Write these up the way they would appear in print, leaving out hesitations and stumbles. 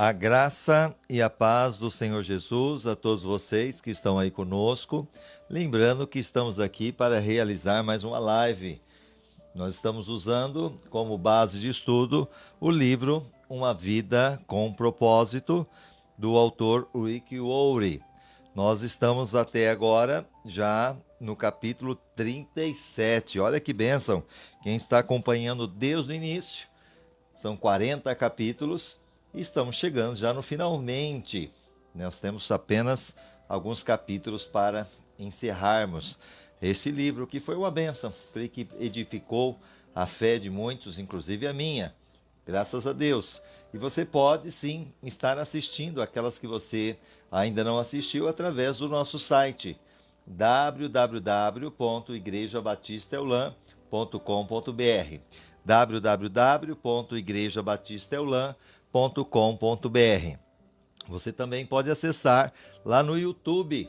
A graça e a paz do Senhor Jesus a todos vocês que estão aí conosco. Lembrando que estamos aqui para realizar mais uma live. Nós estamos usando como base de estudo o livro Uma Vida com Propósito, do autor Rick Warren. Nós estamos até agora já no capítulo 37. Olha que bênção! Quem está acompanhando desde o início, são 40 capítulos. Estamos chegando já no finalmente. Nós temos apenas alguns capítulos para encerrarmos esse livro, que foi uma bênção, que edificou a fé de muitos, inclusive a minha. Graças a Deus. E você pode sim estar assistindo aquelas que você ainda não assistiu através do nosso site www.igrejabatistaeulan.com.br www.igrejabatistaeulan.com.br. Você também pode acessar lá no YouTube,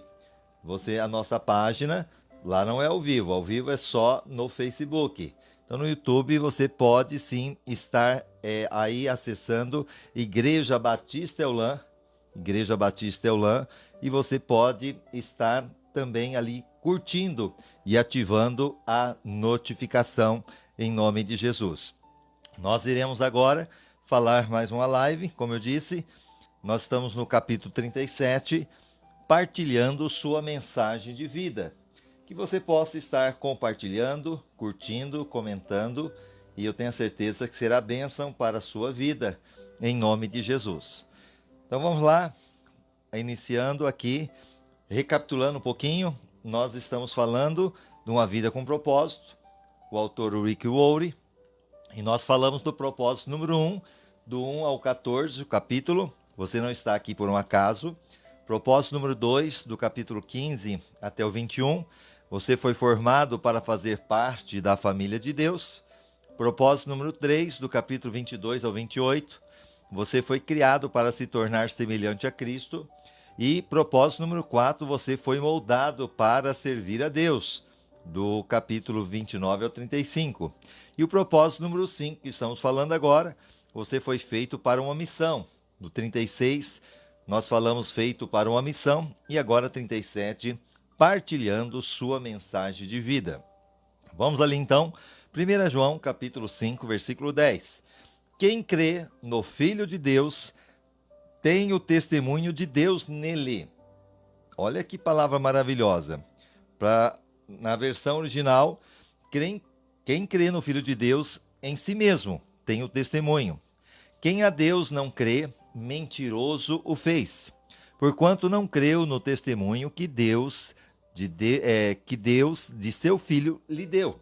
a nossa página. Lá não é ao vivo é só no Facebook. Então no YouTube você pode sim estar aí acessando Igreja Batista Eulan, e você pode estar também ali curtindo e ativando a notificação em nome de Jesus. Nós iremos agora falar mais uma live, como eu disse. Nós estamos no capítulo 37, partilhando sua mensagem de vida. Que você possa estar compartilhando, curtindo, comentando, e eu tenho a certeza que será bênção para a sua vida, em nome de Jesus. Então vamos lá, iniciando aqui, recapitulando um pouquinho. Nós estamos falando de uma vida com propósito, o autor Rick Warren, e nós falamos do propósito número 1, do 1 ao 14, o capítulo. Você não está aqui por um acaso. Propósito número 2, do capítulo 15 até o 21. Você foi formado para fazer parte da família de Deus. Propósito número 3, do capítulo 22 ao 28. Você foi criado para se tornar semelhante a Cristo. E propósito número 4, você foi moldado para servir a Deus, do capítulo 29 ao 35. E o propósito número 5, que estamos falando agora, você foi feito para uma missão. No 36, nós falamos feito para uma missão, e agora 37, partilhando sua mensagem de vida. Vamos ali então, 1 João capítulo 5, versículo 10. Quem crê no Filho de Deus tem o testemunho de Deus nele. Olha que palavra maravilhosa. Na versão original, quem crê no Filho de Deus em si mesmo tem o testemunho. Quem a Deus não crê, mentiroso o fez, porquanto não creu no testemunho que Deus de seu Filho lhe deu.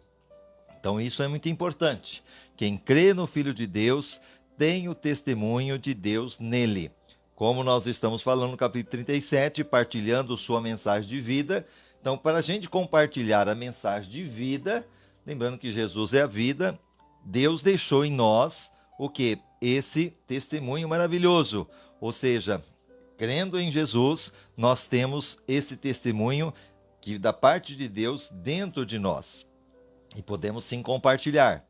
Então isso é muito importante. Quem crê no Filho de Deus tem o testemunho de Deus nele. Como nós estamos falando no capítulo 37, partilhando sua mensagem de vida. Então, para a gente compartilhar a mensagem de vida, lembrando que Jesus é a vida, Deus deixou em nós o quê? Esse testemunho maravilhoso. Ou seja, crendo em Jesus, nós temos esse testemunho que da parte de Deus dentro de nós. E podemos sim compartilhar.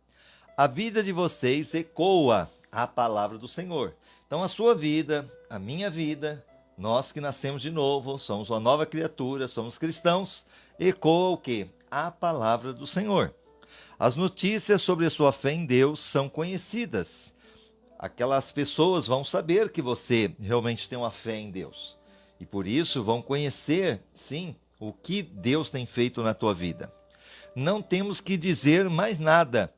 A vida de vocês ecoa a palavra do Senhor. Então a sua vida, a minha vida, nós que nascemos de novo, somos uma nova criatura, somos cristãos, ecoa o quê? A palavra do Senhor. As notícias sobre a sua fé em Deus são conhecidas. Aquelas pessoas vão saber que você realmente tem uma fé em Deus. E por isso vão conhecer, sim, o que Deus tem feito na tua vida. Não temos que dizer mais nada.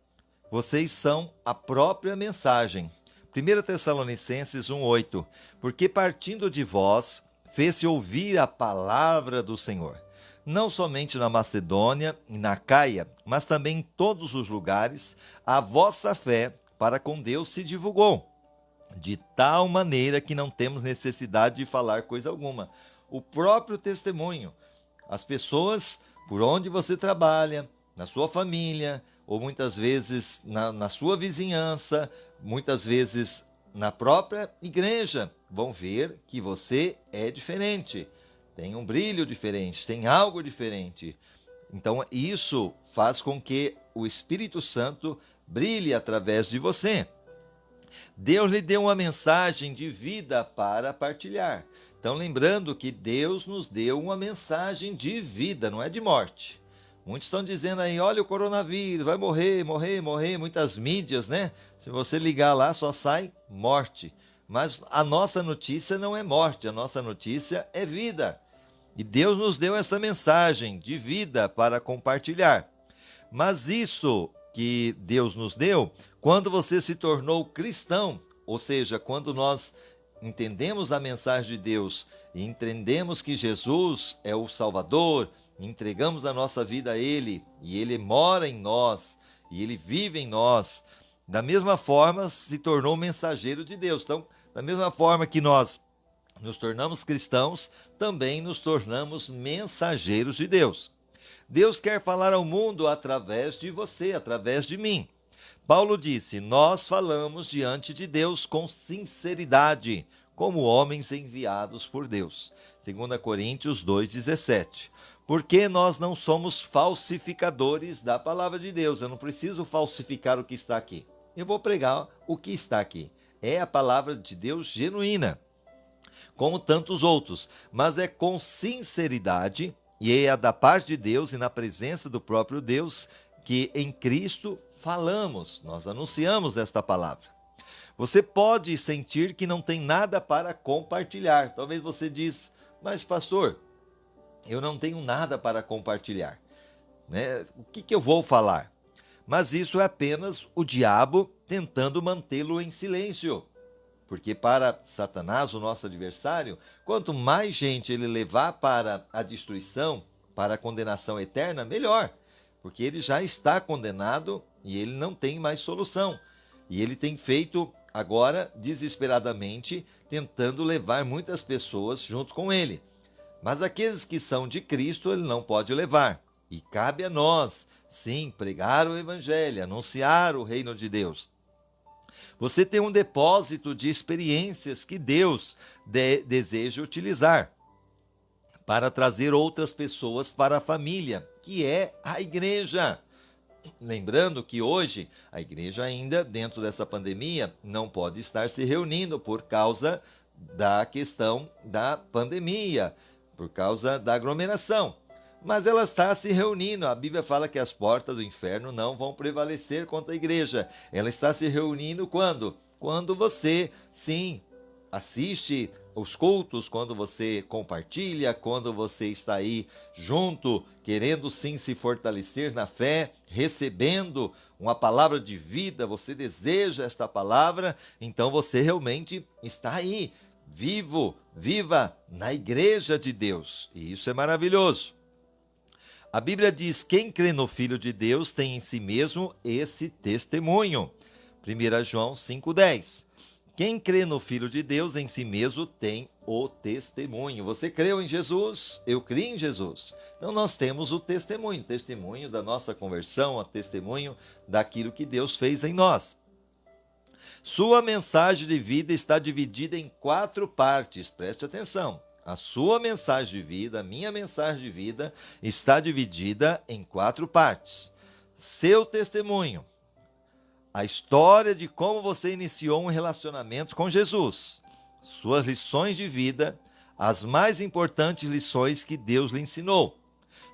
Vocês são a própria mensagem. 1 Tessalonicenses 1,8. Porque partindo de vós, fez-se ouvir a palavra do Senhor. Não somente na Macedônia e na Caia, mas também em todos os lugares, a vossa fé para com Deus se divulgou, de tal maneira que não temos necessidade de falar coisa alguma. O próprio testemunho, as pessoas por onde você trabalha, na sua família, ou muitas vezes na sua vizinhança, muitas vezes na própria igreja, vão ver que você é diferente, tem um brilho diferente, tem algo diferente. Então isso faz com que o Espírito Santo brilhe através de você. Deus lhe deu uma mensagem de vida para partilhar. Então, lembrando que Deus nos deu uma mensagem de vida, não é de morte. Muitos estão dizendo aí, olha o coronavírus, vai morrer, morrer, morrer. Muitas mídias, né? Se você ligar lá, só sai morte. Mas a nossa notícia não é morte, a nossa notícia é vida. E Deus nos deu essa mensagem de vida para compartilhar. Mas isso que Deus nos deu, quando você se tornou cristão, ou seja, quando nós entendemos a mensagem de Deus e entendemos que Jesus é o Salvador, entregamos a nossa vida a Ele e Ele mora em nós e Ele vive em nós, da mesma forma se tornou mensageiro de Deus. Então, da mesma forma que nós nos tornamos cristãos, também nos tornamos mensageiros de Deus. Deus quer falar ao mundo através de você, através de mim. Paulo disse, nós falamos diante de Deus com sinceridade, como homens enviados por Deus. 2 Coríntios 2,17. Porque nós não somos falsificadores da palavra de Deus. Eu não preciso falsificar o que está aqui. Eu vou pregar o que está aqui. É a palavra de Deus genuína, como tantos outros, mas é com sinceridade, e é da parte de Deus e na presença do próprio Deus, que em Cristo falamos, nós anunciamos esta palavra. Você pode sentir que não tem nada para compartilhar. Talvez você diz, mas pastor, eu não tenho nada para compartilhar, né? O que eu vou falar? Mas isso é apenas o diabo tentando mantê-lo em silêncio. Porque para Satanás, o nosso adversário, quanto mais gente ele levar para a destruição, para a condenação eterna, melhor. Porque ele já está condenado e ele não tem mais solução. E ele tem feito agora, desesperadamente, tentando levar muitas pessoas junto com ele. Mas aqueles que são de Cristo, ele não pode levar. E cabe a nós, sim, pregar o evangelho, anunciar o reino de Deus. Você tem um depósito de experiências que Deus deseja utilizar para trazer outras pessoas para a família, que é a igreja. Lembrando que hoje a igreja ainda, dentro dessa pandemia, não pode estar se reunindo por causa da questão da pandemia, por causa da aglomeração. Mas ela está se reunindo. A Bíblia fala que as portas do inferno não vão prevalecer contra a igreja. Ela está se reunindo quando? Quando você, sim, assiste os cultos, quando você compartilha, quando você está aí junto, querendo sim se fortalecer na fé, recebendo uma palavra de vida, você deseja esta palavra, então você realmente está aí, viva na igreja de Deus. E isso é maravilhoso. A Bíblia diz, quem crê no Filho de Deus tem em si mesmo esse testemunho. 1 João 5,10. Quem crê no Filho de Deus em si mesmo tem o testemunho. Você creu em Jesus? Eu criei em Jesus. Então nós temos o testemunho da nossa conversão, o testemunho daquilo que Deus fez em nós. Sua mensagem de vida está dividida em 4 partes, preste atenção. A sua mensagem de vida, a minha mensagem de vida, está dividida em 4 partes. Seu testemunho, a história de como você iniciou um relacionamento com Jesus, suas lições de vida, as mais importantes lições que Deus lhe ensinou,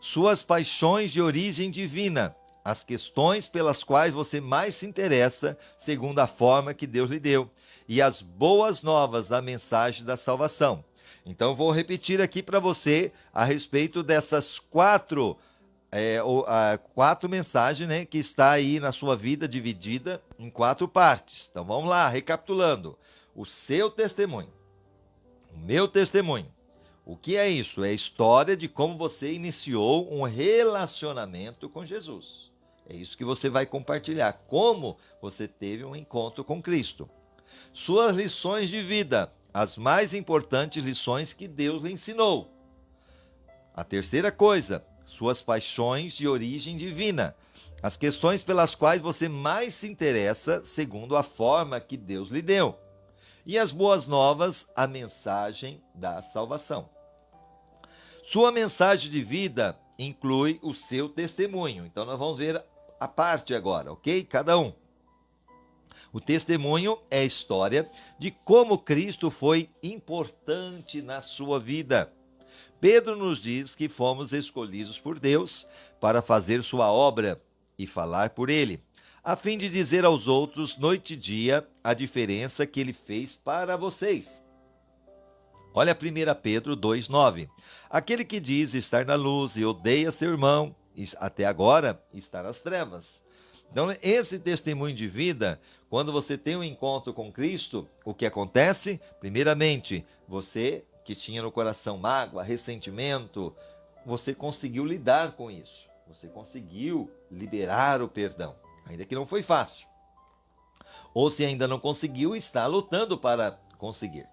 suas paixões de origem divina, as questões pelas quais você mais se interessa, segundo a forma que Deus lhe deu, e as boas novas, a mensagem da salvação. Então, vou repetir aqui para você a respeito dessas 4 mensagens, né, que está aí na sua vida dividida em 4 partes. Então, vamos lá, recapitulando. O seu testemunho, o meu testemunho. O que é isso? É a história de como você iniciou um relacionamento com Jesus. É isso que você vai compartilhar, como você teve um encontro com Cristo. Suas lições de vida, as mais importantes lições que Deus lhe ensinou. A terceira coisa, suas paixões de origem divina, as questões pelas quais você mais se interessa segundo a forma que Deus lhe deu. E as boas novas, a mensagem da salvação. Sua mensagem de vida inclui o seu testemunho. Então nós vamos ver a parte agora, ok? Cada um. O testemunho é a história de como Cristo foi importante na sua vida. Pedro nos diz que fomos escolhidos por Deus para fazer sua obra e falar por ele, a fim de dizer aos outros, noite e dia, a diferença que ele fez para vocês. Olha 1 Pedro 2,9. Aquele que diz estar na luz e odeia seu irmão, até agora está nas trevas. Então, esse testemunho de vida, quando você tem um encontro com Cristo, o que acontece? Primeiramente, você que tinha no coração mágoa, ressentimento, você conseguiu lidar com isso. Você conseguiu liberar o perdão, ainda que não foi fácil. Ou se ainda não conseguiu, está lutando para conseguir.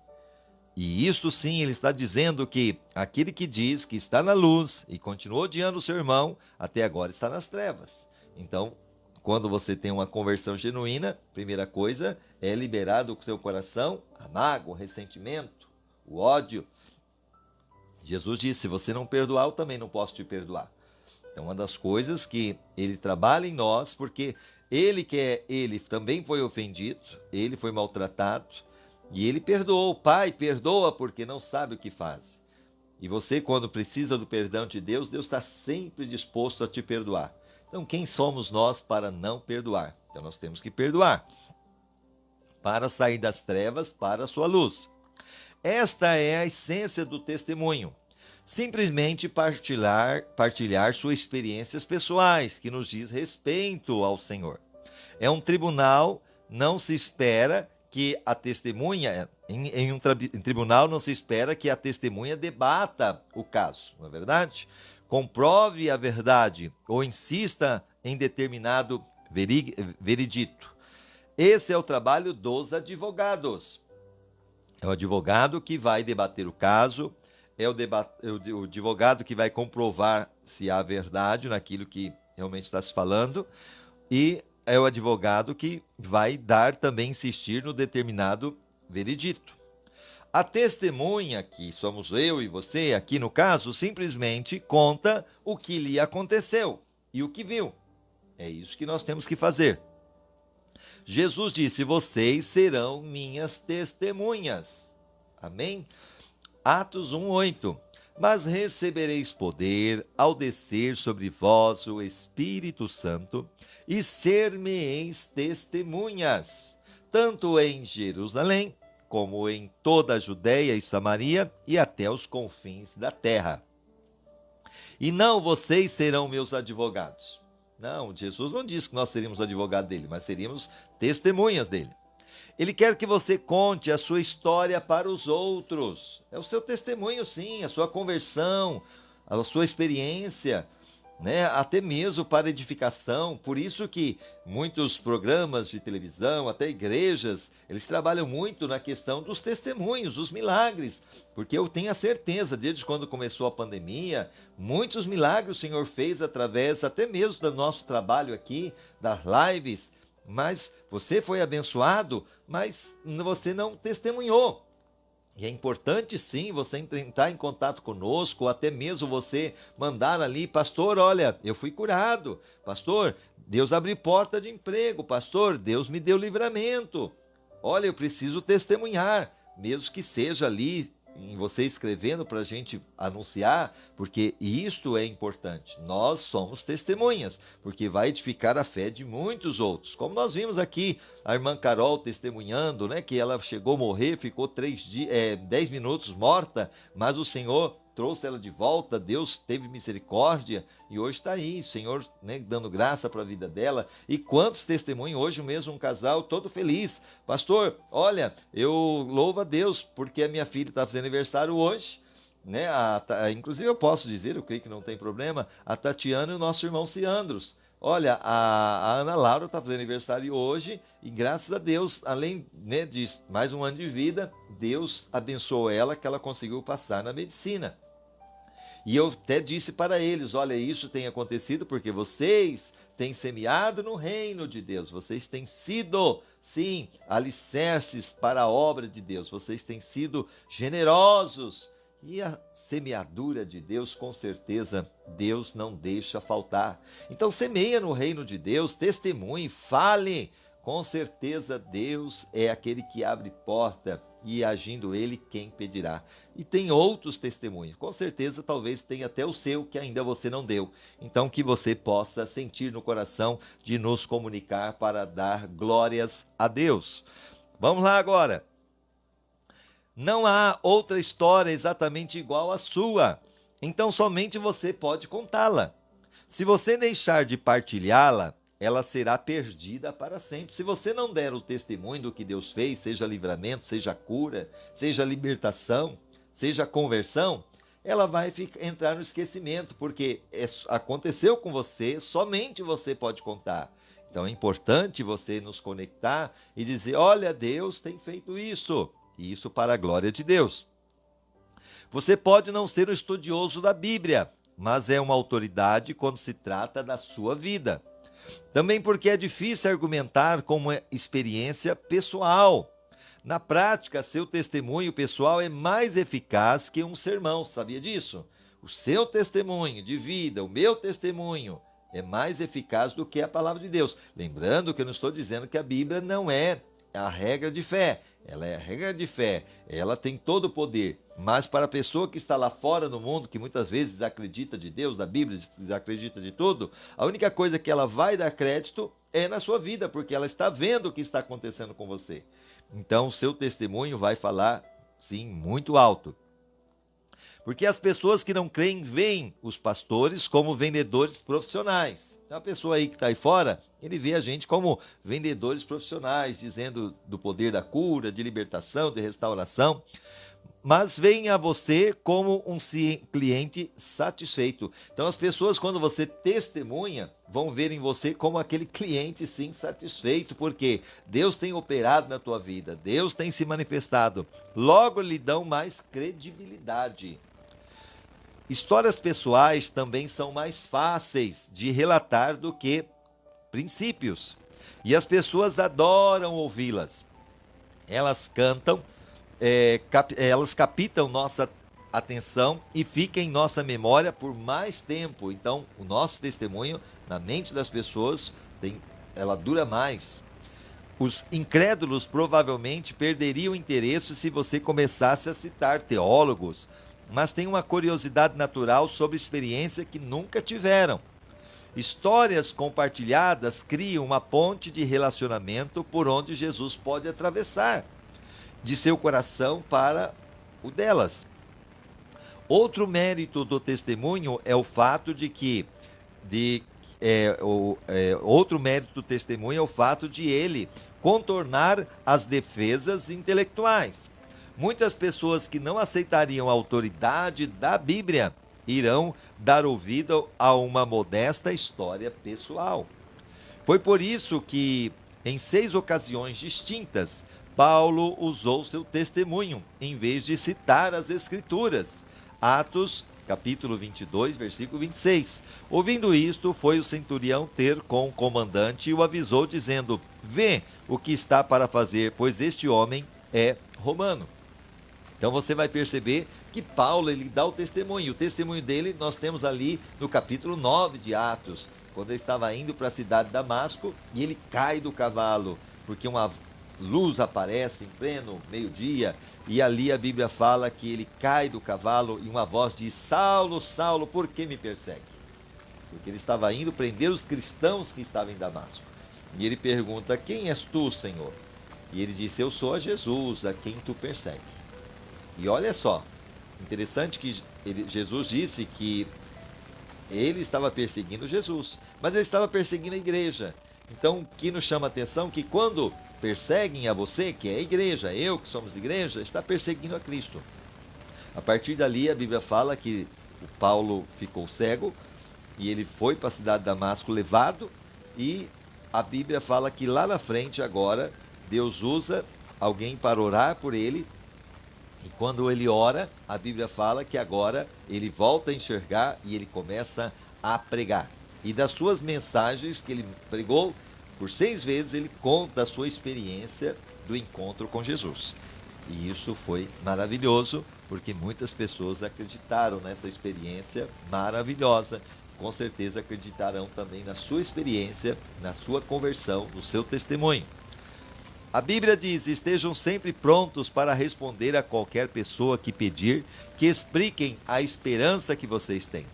E isso sim, ele está dizendo que aquele que diz que está na luz e continua odiando o seu irmão, até agora está nas trevas. Então, quando você tem uma conversão genuína, primeira coisa é liberar do seu coração a mágoa, o ressentimento, o ódio. Jesus disse, se você não perdoar, eu também não posso te perdoar. Então, uma das coisas que ele trabalha em nós, porque ele também foi ofendido, ele foi maltratado, e ele perdoou. Pai, perdoa porque não sabe o que faz. E você, quando precisa do perdão de Deus, Deus está sempre disposto a te perdoar. Então, quem somos nós para não perdoar? Então, nós temos que perdoar para sair das trevas para a sua luz. Esta é a essência do testemunho. Simplesmente partilhar suas experiências pessoais, que nos diz respeito ao Senhor. É um tribunal, não se espera que a testemunha, em tribunal não se espera que a testemunha debata o caso, não é verdade? Comprove a verdade ou insista em determinado veredito. Esse é o trabalho dos advogados. É o advogado que vai debater o caso, é o advogado que vai comprovar se há verdade naquilo que realmente está se falando, e é o advogado que vai também insistir no determinado veredito. A testemunha, que somos eu e você, aqui no caso, simplesmente conta o que lhe aconteceu e o que viu. É isso que nós temos que fazer. Jesus disse, vocês serão minhas testemunhas. Amém? Atos 1:8. Mas recebereis poder ao descer sobre vós o Espírito Santo e ser-me-eis testemunhas, tanto em Jerusalém, como em toda a Judeia e Samaria e até os confins da terra. E não vocês serão meus advogados. Não, Jesus não disse que nós seríamos advogados dele, mas seríamos testemunhas dele. Ele quer que você conte a sua história para os outros. É o seu testemunho, sim, a sua conversão, a sua experiência, né? Até mesmo para edificação. Por isso que muitos programas de televisão, até igrejas, eles trabalham muito na questão dos testemunhos, dos milagres. Porque eu tenho a certeza, desde quando começou a pandemia, muitos milagres o Senhor fez através até mesmo do nosso trabalho aqui, das lives. Mas você foi abençoado, mas você não testemunhou. E é importante sim você entrar em contato conosco, ou até mesmo você mandar ali, pastor, olha, eu fui curado, pastor, Deus abriu porta de emprego, pastor, Deus me deu livramento. Olha, eu preciso testemunhar, mesmo que seja ali em você escrevendo para a gente anunciar, porque isto é importante. Nós somos testemunhas, porque vai edificar a fé de muitos outros. Como nós vimos aqui, a irmã Carol testemunhando, né, que ela chegou a morrer, ficou 10 minutos morta, mas o Senhor trouxe ela de volta, Deus teve misericórdia e hoje está aí, o Senhor, né, dando graça para a vida dela. E quantos testemunhos, hoje mesmo um casal todo feliz, pastor, olha, eu louvo a Deus porque a minha filha está fazendo aniversário hoje, né? Inclusive eu posso dizer, eu creio que não tem problema, a Tatiana e o nosso irmão Ciandros. Olha, a Ana Laura está fazendo aniversário hoje e graças a Deus, além, né, de mais um ano de vida, Deus abençoou ela que ela conseguiu passar na medicina. E eu até disse para eles, olha, isso tem acontecido porque vocês têm semeado no reino de Deus, vocês têm sido, sim, alicerces para a obra de Deus, vocês têm sido generosos. E a semeadura de Deus, com certeza, Deus não deixa faltar. Então semeia no reino de Deus, testemunhe, fale, Com certeza Deus é aquele que abre porta e agindo Ele, quem impedirá? E tem outros testemunhos. Com certeza, talvez tenha até o seu que ainda você não deu. Então, que você possa sentir no coração de nos comunicar para dar glórias a Deus. Vamos lá agora. Não há outra história exatamente igual à sua. Então, somente você pode contá-la. Se você deixar de partilhá-la, ela será perdida para sempre. Se você não der o testemunho do que Deus fez, seja livramento, seja cura, seja libertação, seja conversão, ela vai entrar no esquecimento, porque aconteceu com você, somente você pode contar. Então é importante você nos conectar e dizer, olha, Deus tem feito isso, e isso para a glória de Deus. Você pode não ser um estudioso da Bíblia, mas é uma autoridade quando se trata da sua vida. Também porque é difícil argumentar com uma experiência pessoal. Na prática, seu testemunho pessoal é mais eficaz que um sermão, sabia disso? O seu testemunho de vida, o meu testemunho, é mais eficaz do que a palavra de Deus. Lembrando que eu não estou dizendo que a Bíblia não é a regra de fé. Ela é a regra de fé, ela tem todo o poder. Mas para a pessoa que está lá fora no mundo, que muitas vezes acredita de Deus, da Bíblia, desacredita de tudo, a única coisa que ela vai dar crédito é na sua vida, porque ela está vendo o que está acontecendo com você. Então, o seu testemunho vai falar, sim, muito alto. Porque as pessoas que não creem veem os pastores como vendedores profissionais. Então, a pessoa aí que está aí fora, ele vê a gente como vendedores profissionais, dizendo do poder da cura, de libertação, de restauração. Mas veem a você como um cliente satisfeito. Então, as pessoas, quando você testemunha, vão ver em você como aquele cliente, sim, satisfeito, porque Deus tem operado na tua vida, Deus tem se manifestado. Logo, lhe dão mais credibilidade. Histórias pessoais também são mais fáceis de relatar do que princípios. E as pessoas adoram ouvi-las. Elas cantam, elas captam nossa atenção e ficam em nossa memória por mais tempo. Então, o nosso testemunho, na mente das pessoas, ela dura mais. Os incrédulos provavelmente perderiam interesse se você começasse a citar teólogos, mas têm uma curiosidade natural sobre experiência que nunca tiveram. Histórias compartilhadas criam uma ponte de relacionamento por onde Jesus pode atravessar, de seu coração para o delas. Outro mérito do testemunho é o fato de que outro mérito do testemunho é o fato de ele contornar as defesas intelectuais. Muitas pessoas que não aceitariam a autoridade da Bíblia irão dar ouvido a uma modesta história pessoal. Foi por isso que, em 6 ocasiões distintas, Paulo usou seu testemunho, em vez de citar as Escrituras. Atos, capítulo 22, versículo 26. Ouvindo isto, foi o centurião ter com o comandante e o avisou, dizendo, vê o que está para fazer, pois este homem é romano. Então você vai perceber que Paulo, ele dá o testemunho. O testemunho dele nós temos ali no capítulo 9 de Atos, quando ele estava indo para a cidade de Damasco e ele cai do cavalo, porque uma luz aparece em pleno meio-dia e ali a Bíblia fala que ele cai do cavalo e uma voz diz, Saulo, Saulo, por que me persegue? Porque ele estava indo prender os cristãos que estavam em Damasco. E ele pergunta, quem és tu, Senhor? E ele disse, eu sou a Jesus, a quem tu persegue. E olha só, interessante que Jesus disse que ele estava perseguindo Jesus, mas ele estava perseguindo a igreja. Então, o que nos chama a atenção é que quando perseguem a você, que é a igreja, eu que somos igreja, está perseguindo a Cristo. A partir dali, a Bíblia fala que o Paulo ficou cego e ele foi para a cidade de Damasco levado, e a Bíblia fala que lá na frente agora, Deus usa alguém para orar por ele. E quando ele ora, a Bíblia fala que agora ele volta a enxergar e ele começa a pregar. E das suas mensagens que ele pregou, por 6 vezes ele conta a sua experiência do encontro com Jesus. E isso foi maravilhoso, porque muitas pessoas acreditaram nessa experiência maravilhosa. Com certeza acreditarão também na sua experiência, na sua conversão, no seu testemunho. A Bíblia diz: estejam sempre prontos para responder a qualquer pessoa que pedir, que expliquem a esperança que vocês têm.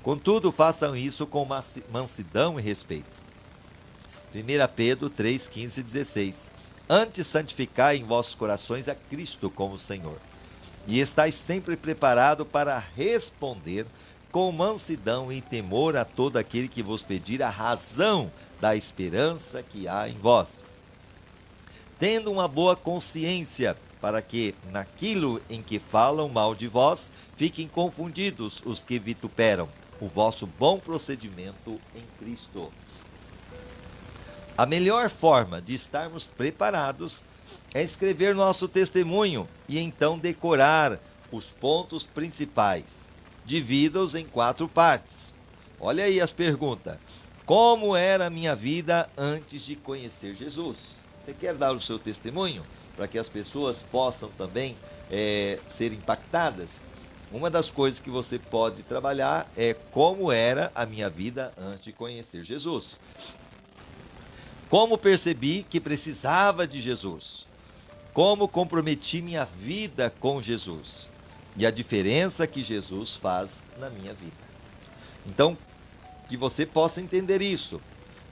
Contudo, façam isso com mansidão e respeito. 1 Pedro 3, 15 e 16. Antes santificai em vossos corações a Cristo como Senhor, e estais sempre preparado para responder com mansidão e temor a todo aquele que vos pedir a razão da esperança que há em vós, tendo uma boa consciência, para que, naquilo em que falam mal de vós, fiquem confundidos os que vituperam o vosso bom procedimento em Cristo. A melhor forma de estarmos preparados é escrever nosso testemunho e então decorar os pontos principais. Divida-os em 4 partes. Olha aí as perguntas. Como era a minha vida antes de conhecer Jesus? Você quer dar o seu testemunho para que as pessoas possam também ser impactadas? Uma das coisas que você pode trabalhar é como era a minha vida antes de conhecer Jesus. Como percebi que precisava de Jesus? Como comprometi minha vida com Jesus? E a diferença que Jesus faz na minha vida. Então, que você possa entender isso.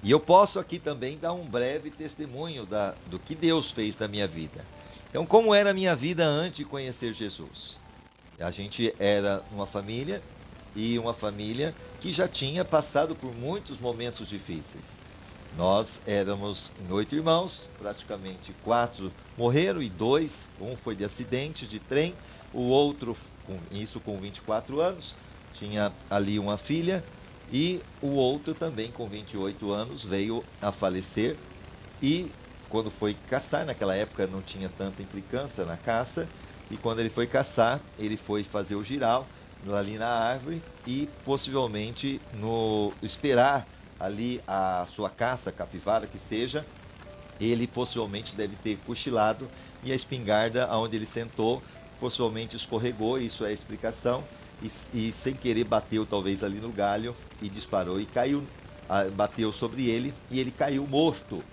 E eu posso aqui também dar um breve testemunho do que Deus fez na minha vida. Então, como era a minha vida antes de conhecer Jesus? A gente era uma família, e uma família que já tinha passado por muitos momentos difíceis. Nós éramos em 8 irmãos, praticamente 4 morreram e 2, um foi de acidente de trem, o outro, com 24 anos, tinha ali uma filha, e o outro também com 28 anos veio a falecer. E quando foi caçar, naquela época não tinha tanta implicância na caça, e quando ele foi caçar, ele foi fazer o giral ali na árvore e possivelmente esperar ali a sua caça, capivara que seja, ele possivelmente deve ter cochilado e a espingarda onde ele sentou possivelmente escorregou, isso é a explicação, e sem querer bateu talvez ali no galho e disparou e caiu, bateu sobre ele e ele caiu morto.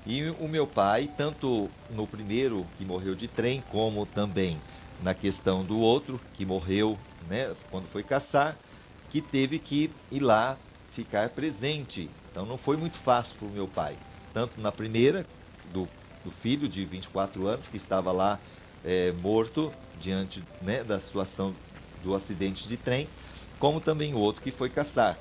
E o meu pai, tanto no primeiro que morreu de trem, como também na questão do outro que morreu, né, quando foi caçar, que teve que ir lá ficar presente. Então não foi muito fácil para o meu pai. Tanto na primeira, do filho de 24 anos, que estava lá morto, diante, né, da situação do acidente de trem, como também o outro que foi caçar.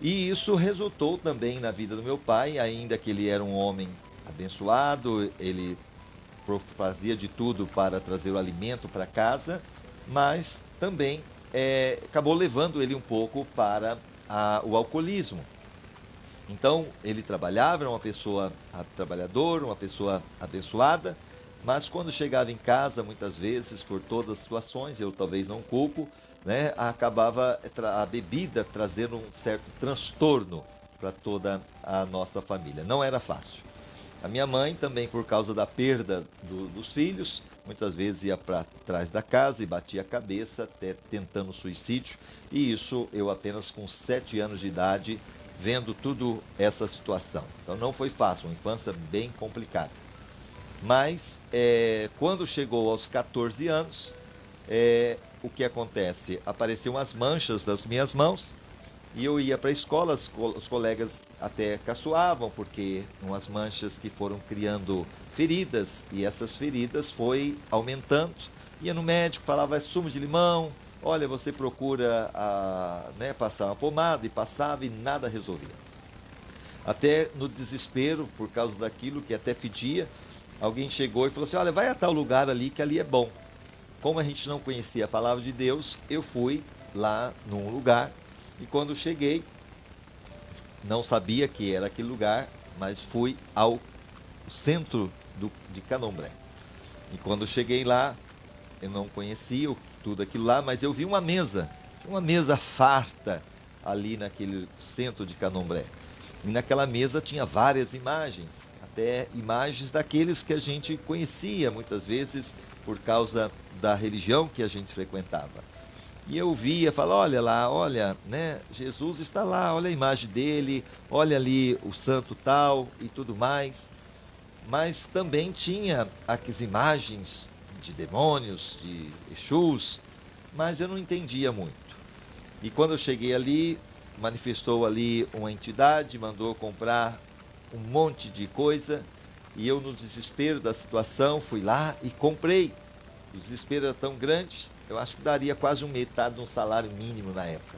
E isso resultou também na vida do meu pai, ainda que ele era um homem abençoado, ele fazia de tudo para trazer o alimento para casa, mas também acabou levando ele um pouco para o alcoolismo. Então, ele trabalhava, era uma pessoa trabalhadora, uma pessoa abençoada, mas quando chegava em casa, muitas vezes, por todas as situações, eu talvez não culpo, né, acabava a bebida trazendo um certo transtorno para toda a nossa família. Não era fácil. A minha mãe também, por causa da perda dos filhos, muitas vezes ia para trás da casa e batia a cabeça, até tentando suicídio. E isso eu apenas com 7 anos de idade, vendo tudo essa situação. Então não foi fácil, uma infância bem complicada. Mas quando chegou aos 14 anos, o que acontece? Apareciam as manchas das minhas mãos e eu ia para a escola, os colegas até caçoavam, porque umas manchas que foram criando feridas, e essas feridas foi aumentando. Ia no médico, falava sumo de limão, olha, você procura passar uma pomada, e passava e nada resolvia. Até no desespero, por causa daquilo que até fedia, alguém chegou e falou assim, olha, vai a tal lugar ali que ali é bom. Como a gente não conhecia a palavra de Deus, eu fui lá num lugar e quando cheguei, não sabia que era aquele lugar, mas fui ao centro de Candomblé. E quando cheguei lá, eu não conhecia tudo aquilo lá, mas eu vi uma mesa farta ali naquele centro de Candomblé. E naquela mesa tinha várias imagens, até imagens daqueles que a gente conhecia muitas vezes por causa da religião que a gente frequentava. E eu via, falava, olha lá, olha, né, Jesus está lá, olha a imagem dele, olha ali o santo tal e tudo mais. mas também tinha aquelas imagens de demônios, de Exus, mas eu não entendia muito. E quando eu cheguei ali, manifestou ali uma entidade, mandou comprar um monte de coisa, e eu, no desespero da situação, fui lá e comprei. O desespero era tão grande, eu acho que daria quase metade de um salário mínimo na época.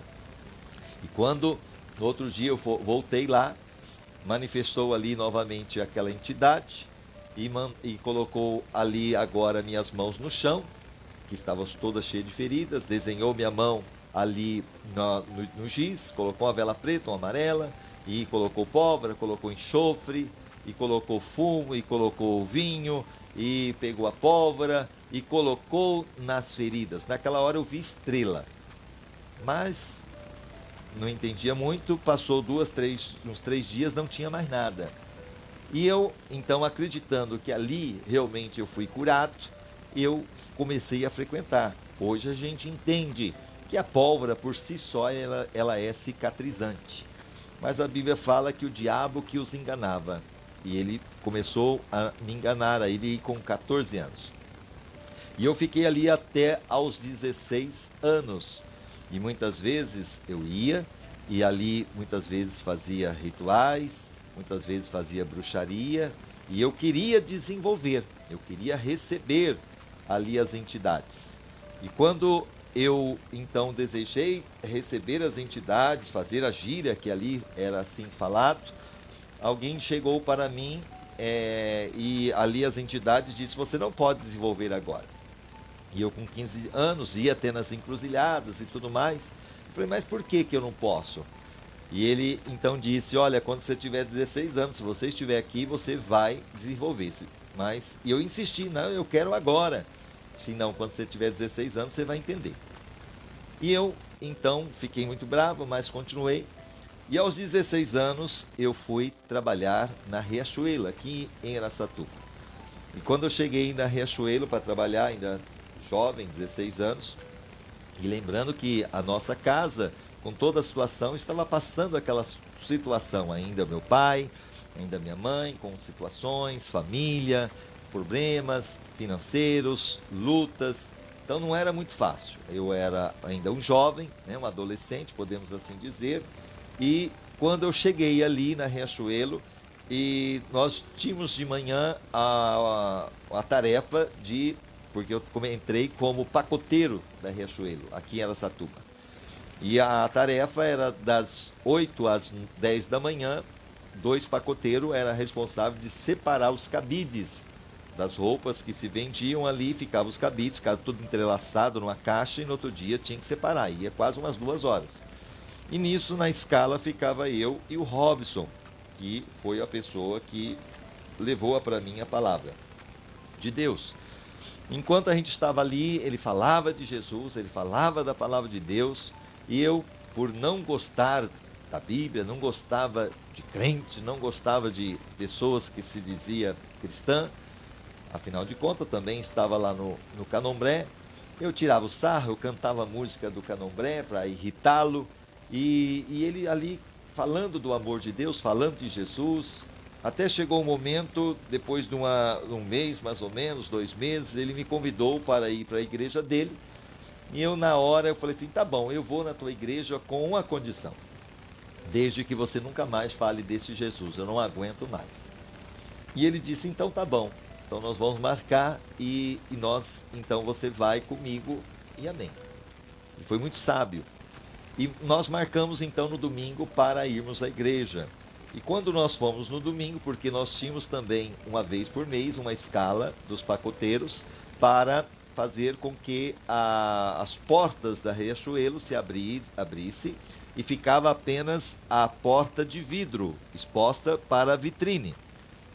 E quando, no outro dia, eu voltei lá, manifestou ali novamente aquela entidade e colocou ali agora minhas mãos no chão, que estavam todas cheias de feridas, desenhou minha mão ali no giz, colocou uma vela preta, uma amarela, e colocou pólvora, colocou enxofre, e colocou fumo, e colocou vinho, e pegou a pólvora, e colocou nas feridas. Naquela hora eu vi estrela, mas não entendia muito, passou uns 3 dias, não tinha mais nada. E eu, então, acreditando que ali realmente eu fui curado, eu comecei a frequentar. Hoje a gente entende que a pólvora por si só ela é cicatrizante. Mas a Bíblia fala que o diabo que os enganava. E ele começou a me enganar aí com 14 anos. E eu fiquei ali até aos 16 anos. E muitas vezes eu ia, e ali muitas vezes fazia rituais, muitas vezes fazia bruxaria, e eu queria desenvolver, eu queria receber ali as entidades. E quando eu então desejei receber as entidades, fazer a gíria, que ali era assim falado, alguém chegou para mim e ali as entidades disse: você não pode desenvolver agora. E eu com 15 anos ia até nas encruzilhadas e tudo mais. Eu falei: mas por que eu não posso? E ele então disse: olha, quando você tiver 16 anos, se você estiver aqui, você vai desenvolver-se. Mas eu insisti: não, eu quero agora. Se não, quando você tiver 16 anos, você vai entender. E eu então fiquei muito bravo, mas continuei. E aos 16 anos eu fui trabalhar na Riachuelo, aqui em Araçatuba. E quando eu cheguei na Riachuelo para trabalhar, ainda jovem, 16 anos, e lembrando que a nossa casa, com toda a situação, estava passando aquela situação. Ainda meu pai, ainda minha mãe, com situações, família, problemas financeiros, lutas. Então não era muito fácil. Eu era ainda um jovem, né, um adolescente, podemos assim dizer. E quando eu cheguei ali na Riachuelo, e nós tínhamos de manhã a tarefa de, porque eu entrei como pacoteiro da Riachuelo, aqui em Araçatuba. E a tarefa era das 8 às 10 da manhã, 2 pacoteiros eram responsáveis de separar os cabides das roupas que se vendiam ali, ficavam os cabides, ficava tudo entrelaçado numa caixa e no outro dia tinha que separar, ia quase umas 2 horas. E nisso, na escala, ficava eu e o Robson, que foi a pessoa que levou para mim a palavra de Deus. Enquanto a gente estava ali, ele falava de Jesus, ele falava da palavra de Deus, e eu, por não gostar da Bíblia, não gostava de crente, não gostava de pessoas que se dizia cristã, afinal de contas, também estava lá no Candomblé, eu tirava o sarro, eu cantava a música do Candomblé para irritá-lo, e ele ali falando do amor de Deus, falando de Jesus, até chegou um momento, depois de um mês mais ou menos, 2 meses, ele me convidou para ir para a igreja dele. E eu na hora eu falei assim: tá bom, eu vou na tua igreja com uma condição, desde que você nunca mais fale desse Jesus, eu não aguento mais. E ele disse: então tá bom, então nós vamos marcar então você vai comigo e amém. Ele foi muito sábio. E nós marcamos então no domingo para irmos à igreja. E quando nós fomos no domingo, porque nós tínhamos também uma vez por mês uma escala dos pacoteiros para fazer com que as portas da Riachuelo se abrisse e ficava apenas a porta de vidro exposta para a vitrine.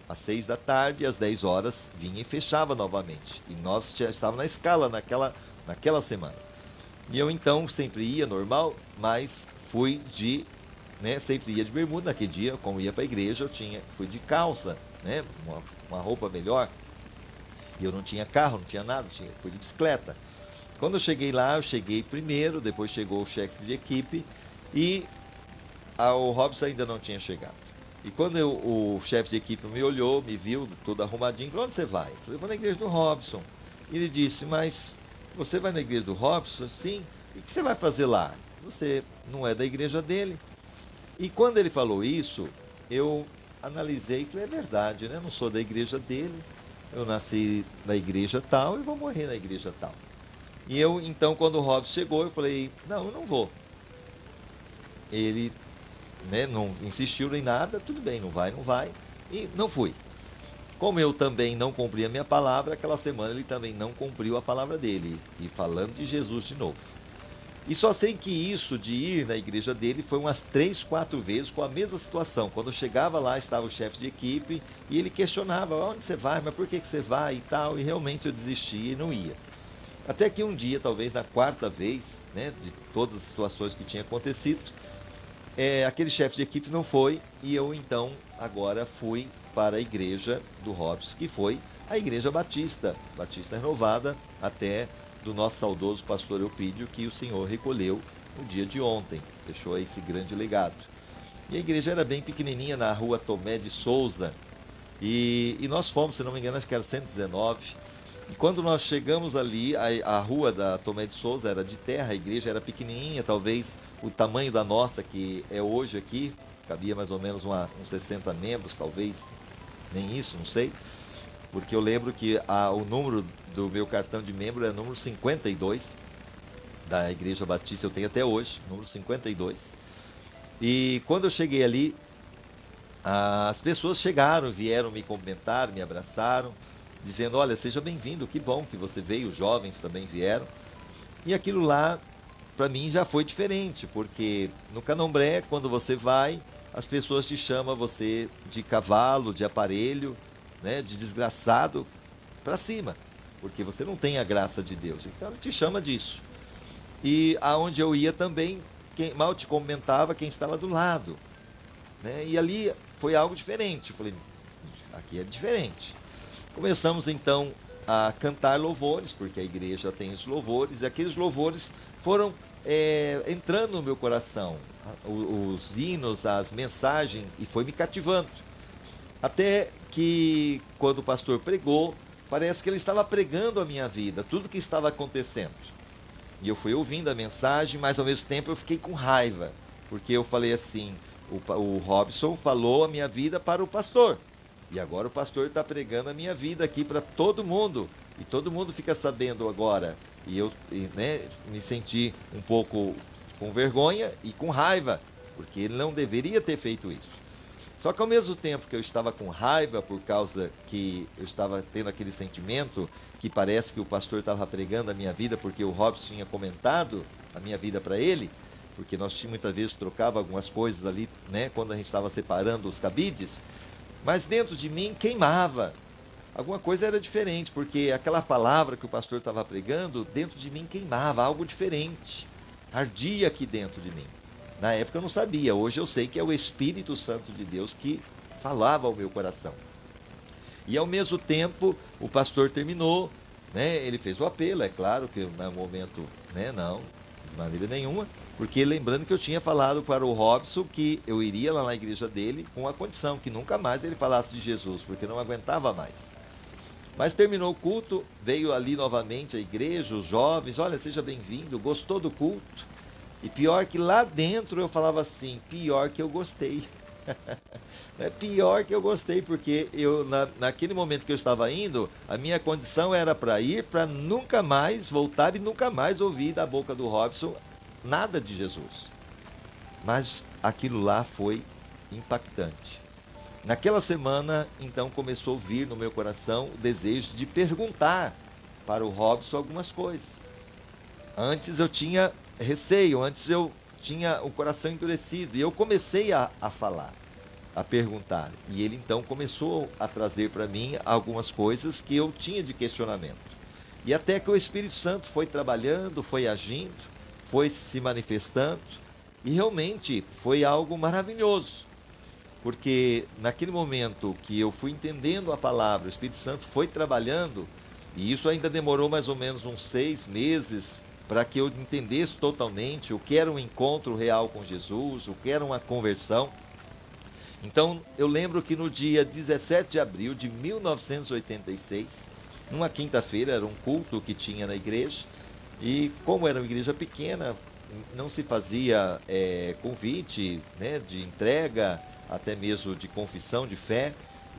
Às 6 da tarde, às 10 horas, vinha e fechava novamente. E nós já estávamos na escala naquela semana. E eu então sempre ia normal, mas sempre ia de bermuda. Naquele dia, como ia para a igreja, fui de calça, né, uma roupa melhor. E eu não tinha carro, não tinha nada, fui de bicicleta. Quando eu cheguei lá, eu cheguei primeiro, depois chegou o chefe de equipe e o Robson ainda não tinha chegado. E quando o chefe de equipe me olhou, me viu todo arrumadinho, falou: onde você vai? Eu falei: eu vou na igreja do Robson. E ele disse: mas você vai na igreja do Robson? Sim. E o que você vai fazer lá? Você não é da igreja dele. E quando ele falou isso, eu analisei e falei: é verdade, né? Eu não sou da igreja dele, eu nasci na igreja tal e vou morrer na igreja tal. E eu, então, quando o Robson chegou, eu falei: não, eu não vou. Ele, né, não insistiu nem nada, tudo bem, não vai, não vai. E não fui. Como eu também não cumpri a minha palavra, aquela semana ele também não cumpriu a palavra dele. E falando de Jesus de novo. E só sei que isso de ir na igreja dele foi umas 3, 4 vezes com a mesma situação. Quando eu chegava lá, estava o chefe de equipe e ele questionava: onde você vai, mas por que você vai e tal. E realmente eu desistia e não ia. Até que um dia, talvez na quarta vez, né, de todas as situações que tinha acontecido, aquele chefe de equipe não foi e eu então agora fui para a igreja do Robson, que foi a Igreja Batista, Batista Renovada, até do nosso saudoso pastor Eupídio, que o Senhor recolheu no dia de ontem, deixou esse grande legado. E a igreja era bem pequenininha, na rua Tomé de Souza, e nós fomos, se não me engano, acho que era 119. E quando nós chegamos ali, a rua da Tomé de Souza era de terra, a igreja era pequenininha, talvez o tamanho da nossa, que é hoje aqui, cabia mais ou menos uns 60 membros, talvez, nem isso, não sei. Porque eu lembro que o número do meu cartão de membro é número 52, da Igreja Batista, eu tenho até hoje, número 52. E quando eu cheguei ali, as pessoas chegaram, vieram me cumprimentar, me abraçaram, dizendo: olha, seja bem-vindo, que bom que você veio, os jovens também vieram. E aquilo lá, para mim, já foi diferente, porque no Candomblé, quando você vai, as pessoas te chamam você de cavalo, de aparelho, né, de desgraçado, para cima, porque você não tem a graça de Deus. Então, ela te chama disso. E aonde eu ia também, quem mal te comentava, quem estava do lado, né? E ali foi algo diferente. Eu falei: aqui é diferente. Começamos então a cantar louvores, porque a igreja tem os louvores, e aqueles louvores foram entrando no meu coração, os hinos, as mensagens, e foi me cativando. Até que, quando o pastor pregou, parece que ele estava pregando a minha vida, tudo que estava acontecendo. E eu fui ouvindo a mensagem, mas ao mesmo tempo eu fiquei com raiva, porque eu falei assim: o Robson falou a minha vida para o pastor, e agora o pastor está pregando a minha vida aqui para todo mundo, e todo mundo fica sabendo agora. E eu, né, me senti um pouco com vergonha e com raiva, porque ele não deveria ter feito isso. Só que ao mesmo tempo que eu estava com raiva por causa que eu estava tendo aquele sentimento que parece que o pastor estava pregando a minha vida porque o Robson tinha comentado a minha vida para ele, porque nós muitas vezes trocava algumas coisas ali, né, quando a gente estava separando os cabides, mas dentro de mim queimava. Alguma coisa era diferente, porque aquela palavra que o pastor estava pregando, dentro de mim queimava, algo diferente. Ardia aqui dentro de mim. Na época eu não sabia, hoje eu sei que é o Espírito Santo de Deus que falava ao meu coração. E ao mesmo tempo, o pastor terminou, né? Ele fez o apelo, é claro que no momento, né, não, de maneira nenhuma, porque lembrando que eu tinha falado para o Robson que eu iria lá na igreja dele com a condição que nunca mais ele falasse de Jesus, porque não aguentava mais. Mas terminou o culto, veio ali novamente a igreja, os jovens: olha, seja bem-vindo, gostou do culto? E pior que lá dentro eu falava assim: pior que eu gostei. É pior que eu gostei, porque eu naquele momento que eu estava indo, a minha condição era para ir, para nunca mais voltar e nunca mais ouvir da boca do Robson nada de Jesus. Mas aquilo lá foi impactante. Naquela semana, então, começou a vir no meu coração o desejo de perguntar para o Robson algumas coisas. Antes eu tinha receio, antes eu tinha o coração endurecido, e eu comecei a falar, a perguntar. E ele então começou a trazer para mim algumas coisas que eu tinha de questionamento. E até que o Espírito Santo foi trabalhando, foi agindo, foi se manifestando, e realmente foi algo maravilhoso. Porque naquele momento que eu fui entendendo a palavra, o Espírito Santo foi trabalhando, e isso ainda demorou mais ou menos uns 6 meses para que eu entendesse totalmente o que era um encontro real com Jesus, o que era uma conversão. Então, eu lembro que no dia 17 de abril de 1986, numa quinta-feira, era um culto que tinha na igreja, e como era uma igreja pequena, não se fazia convite, né, de entrega, até mesmo de confissão de fé.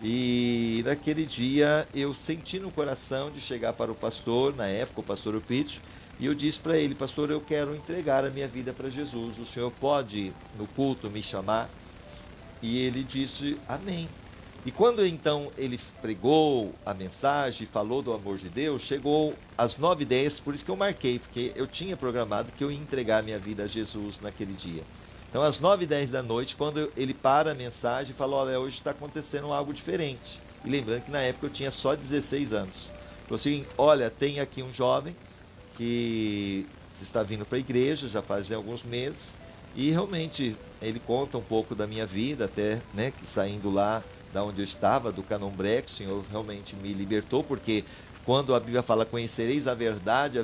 E naquele dia eu senti no coração de chegar para o pastor, na época o pastor Upítio, e eu disse para ele: pastor, eu quero entregar a minha vida para Jesus, o senhor pode no culto me chamar? E ele disse amém. E quando então ele pregou a mensagem, falou do amor de Deus, chegou às 9h10, por isso que eu marquei, porque eu tinha programado que eu ia entregar minha vida a Jesus naquele dia. Então, às 9h10 da noite, quando ele para a mensagem, fala: olha, hoje está acontecendo algo diferente. E lembrando que na época eu tinha só 16 anos. Falou assim: olha, tem aqui um jovem que está vindo para a igreja, já faz alguns meses, e realmente ele conta um pouco da minha vida, até, né, que saindo lá da onde eu estava, do Candomblé, que o Senhor realmente me libertou, porque quando a Bíblia fala: conhecereis a verdade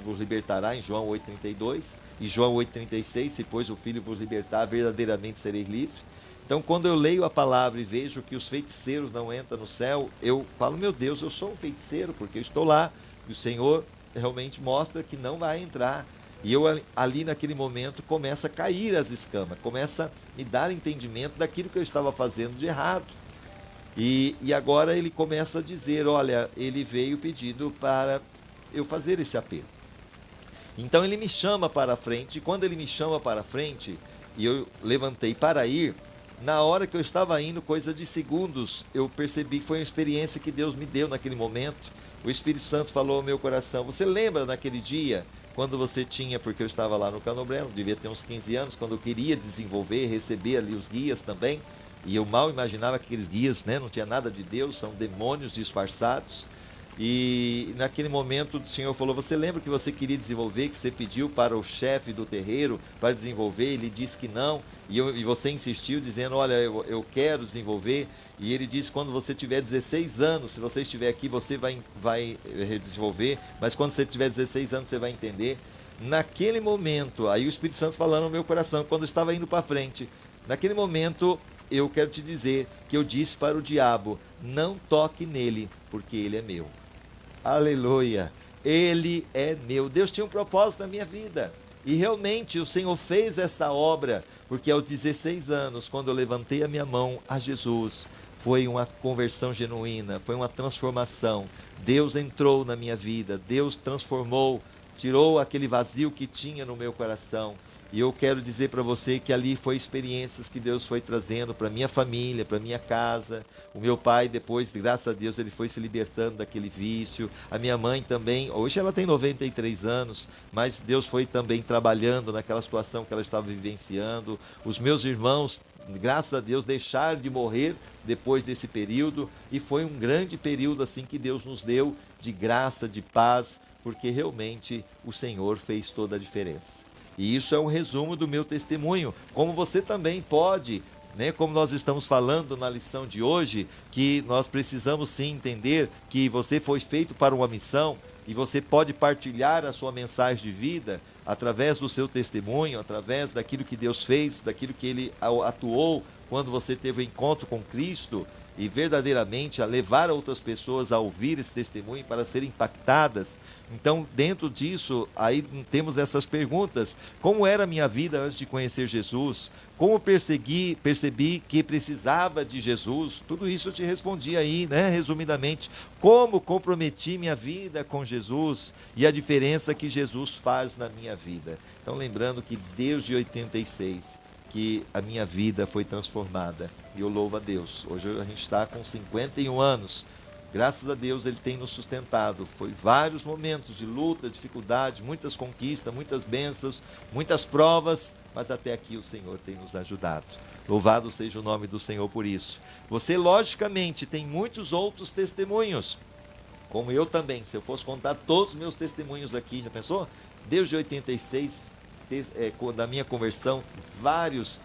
vos libertará, em João 8,32, e João 8,36, se pois o Filho vos libertar, verdadeiramente sereis livres. Então, quando eu leio a palavra e vejo que os feiticeiros não entram no céu, eu falo: meu Deus, eu sou um feiticeiro, porque eu estou lá, e o Senhor realmente mostra que não vai entrar. E eu ali naquele momento começa a cair as escamas, começa a me dar entendimento daquilo que eu estava fazendo de errado. E agora ele começa a dizer: olha, ele veio pedindo para eu fazer esse apelo. Então ele me chama para a frente, e quando ele me chama para a frente, e eu levantei para ir, na hora que eu estava indo, coisa de segundos, eu percebi que foi uma experiência que Deus me deu naquele momento. O Espírito Santo falou ao meu coração: você lembra naquele dia, quando você tinha, porque eu estava lá no Candomblé, devia ter uns 15 anos, quando eu queria desenvolver, receber ali os guias também, e eu mal imaginava que aqueles guias, né, não tinha nada de Deus, são demônios disfarçados. E naquele momento o Senhor falou: você lembra que você queria desenvolver, que você pediu para o chefe do terreiro para desenvolver, ele disse que não, e você insistiu dizendo: olha, eu quero desenvolver. E ele disse: quando você tiver 16 anos, se você estiver aqui, você vai desenvolver, mas quando você tiver 16 anos, você vai entender. Naquele momento, aí o Espírito Santo falando no meu coração, quando eu estava indo para frente, naquele momento, eu quero te dizer que eu disse para o diabo: não toque nele, porque ele é meu. Aleluia! Ele é meu. Deus tinha um propósito na minha vida. E realmente o Senhor fez esta obra, porque aos 16 anos, quando eu levantei a minha mão a Jesus, foi uma conversão genuína, foi uma transformação. Deus entrou na minha vida, Deus transformou, tirou aquele vazio que tinha no meu coração. E eu quero dizer para você que ali foi experiências que Deus foi trazendo para minha família, para minha casa. O meu pai depois, graças a Deus, ele foi se libertando daquele vício. A minha mãe também, hoje ela tem 93 anos, mas Deus foi também trabalhando naquela situação que ela estava vivenciando. Os meus irmãos, graças a Deus, deixaram de morrer depois desse período, e foi um grande período assim que Deus nos deu de graça, de paz, porque realmente o Senhor fez toda a diferença. E isso é um resumo do meu testemunho, como você também pode, né? Como nós estamos falando na lição de hoje, que nós precisamos sim entender que você foi feito para uma missão, e você pode partilhar a sua mensagem de vida através do seu testemunho, através daquilo que Deus fez, daquilo que Ele atuou quando você teve o encontro com Cristo, e verdadeiramente a levar outras pessoas a ouvir esse testemunho para serem impactadas. Então, dentro disso, aí temos essas perguntas: como era a minha vida antes de conhecer Jesus? Como percebi que precisava de Jesus? Tudo isso eu te respondi aí, né, resumidamente. Como comprometi minha vida com Jesus e a diferença que Jesus faz na minha vida. Então, lembrando que desde 86 que a minha vida foi transformada. E eu louvo a Deus. Hoje a gente está com 51 anos. Graças a Deus Ele tem nos sustentado. Foi vários momentos de luta, dificuldade, muitas conquistas, muitas bênçãos, muitas provas, mas até aqui o Senhor tem nos ajudado. Louvado seja o nome do Senhor por isso. Você, logicamente, tem muitos outros testemunhos, como eu também. Se eu fosse contar todos os meus testemunhos aqui, já pensou? Desde 86, da minha conversão, várias